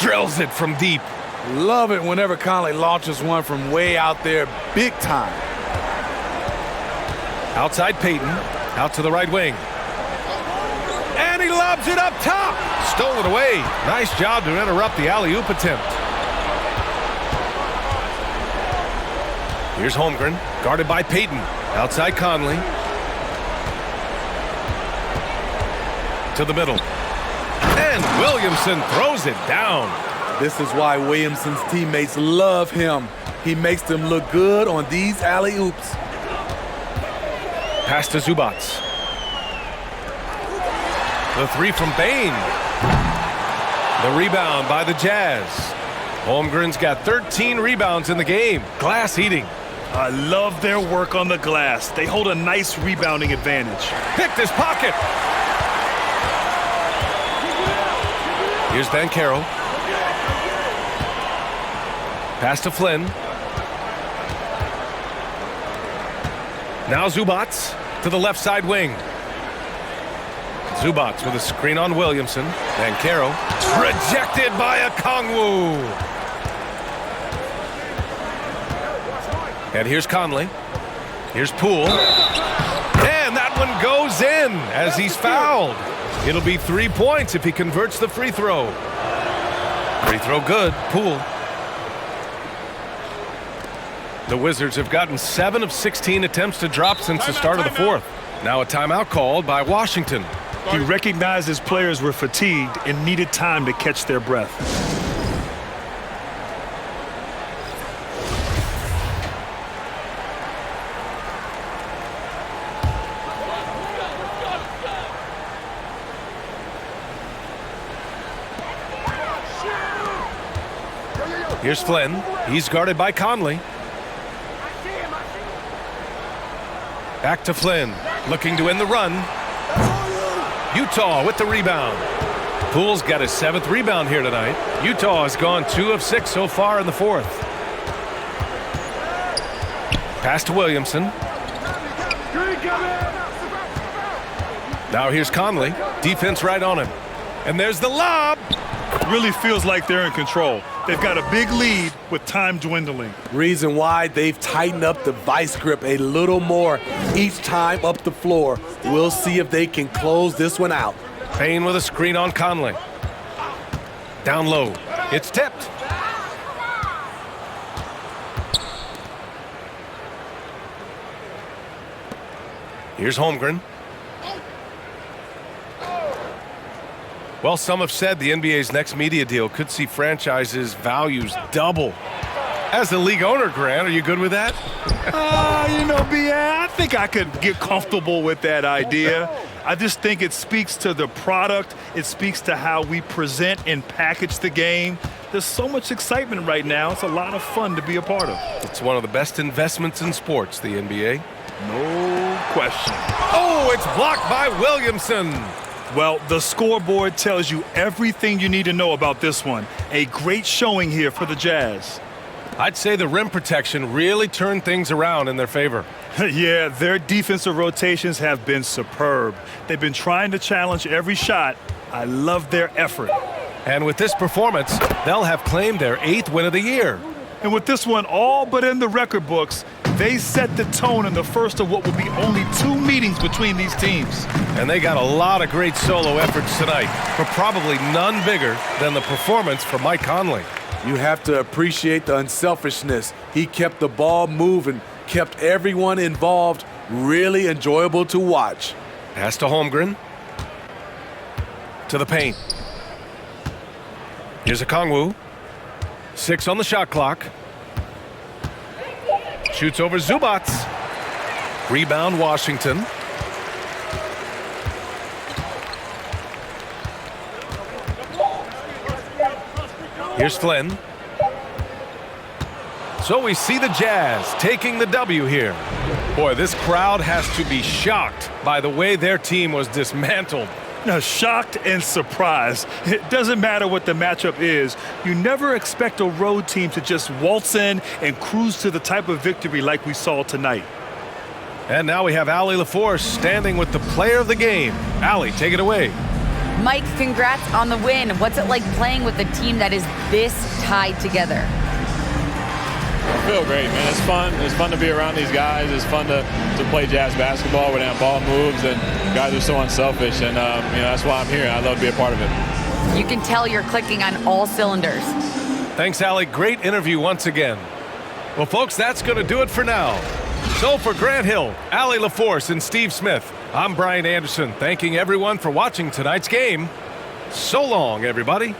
Drills it from deep. Love it whenever Conley launches one from way out there, big time. Outside Peyton, out to the right wing. And he lobs it up top. Stolen away. Nice job to interrupt the alley-oop attempt. Here's Holmgren, guarded by Peyton. Outside Conley. To the middle. And Williamson throws it down. This is why Williamson's teammates love him. He makes them look good on these alley-oops. Pass to Zubats. The three from Bane. The rebound by the Jazz. Holmgren's got 13 rebounds in the game. Glass eating. I love their work on the glass. They hold a nice rebounding advantage. Picked his pocket. Here's Banchero. Pass to Flynn. Now Zubats to the left side wing. Zubats with a screen on Williamson. Banchero rejected by a Kongwu. And here's Conley. Here's Poole. And that one goes in as he's fouled. It'll be 3 points if he converts the free throw. Free throw good. Poole. The Wizards have gotten 7 of 16 attempts to drop since the start of the fourth. Now a timeout called by Washington. He recognized his players were fatigued and needed time to catch their breath. Here's Flynn. He's guarded by Conley. Back to Flynn, looking to end the run. Utah with the rebound. Poole's got his 7th rebound here tonight. Utah has gone 2 of 6 so far in the fourth. Pass to Williamson. Now here's Conley. Defense right on him. And there's the lob. Really feels like they're in control. They've got a big lead with time dwindling. Reason why they've tightened up the vice grip a little more each time up the floor. We'll see if they can close this one out. Payne with a screen on Conley. Down low. It's tipped. Here's Holmgren. Well, some have said the NBA's next media deal could see franchises' values double. As the league owner, Grant, are you good with that? I think I could get comfortable with that idea. I just think it speaks to the product. It speaks to how we present and package the game. There's so much excitement right now. It's a lot of fun to be a part of. It's one of the best investments in sports, the NBA. No question. Oh, it's blocked by Williamson. Well, the scoreboard tells you everything you need to know about this one. A great showing here for the Jazz. I'd say the rim protection really turned things around in their favor. Yeah, their defensive rotations have been superb. They've been trying to challenge every shot. I love their effort. And with this performance, they'll have claimed their 8th win of the year. And with this one all but in the record books, they set the tone in the first of what will be only 2 meetings between these teams. And they got a lot of great solo efforts tonight, but probably none bigger than the performance from Mike Conley. You have to appreciate the unselfishness. He kept the ball moving, kept everyone involved, really enjoyable to watch. Pass to Holmgren. To the paint. Here's a Kongwu. 6 on the shot clock. Shoots over Zubats. Rebound Washington. Here's Flynn. So we see the Jazz taking the W here. Boy, this crowd has to be shocked by the way their team was dismantled. Now, shocked and surprised. It doesn't matter what the matchup is. You never expect a road team to just waltz in and cruise to the type of victory like we saw tonight. And now we have Allie LaForce standing with the player of the game. Allie, take it away. Mike, congrats on the win. What's it like playing with a team that is this tied together? I feel great, man. It's fun. It's fun to be around these guys. It's fun to play Jazz basketball where that ball moves and guys are so unselfish. And, that's why I'm here. I love to be a part of it. You can tell you're clicking on all cylinders. Thanks, Allie. Great interview once again. Well, folks, that's going to do it for now. So for Grant Hill, Allie LaForce, and Steve Smith, I'm Brian Anderson, thanking everyone for watching tonight's game. So long, everybody.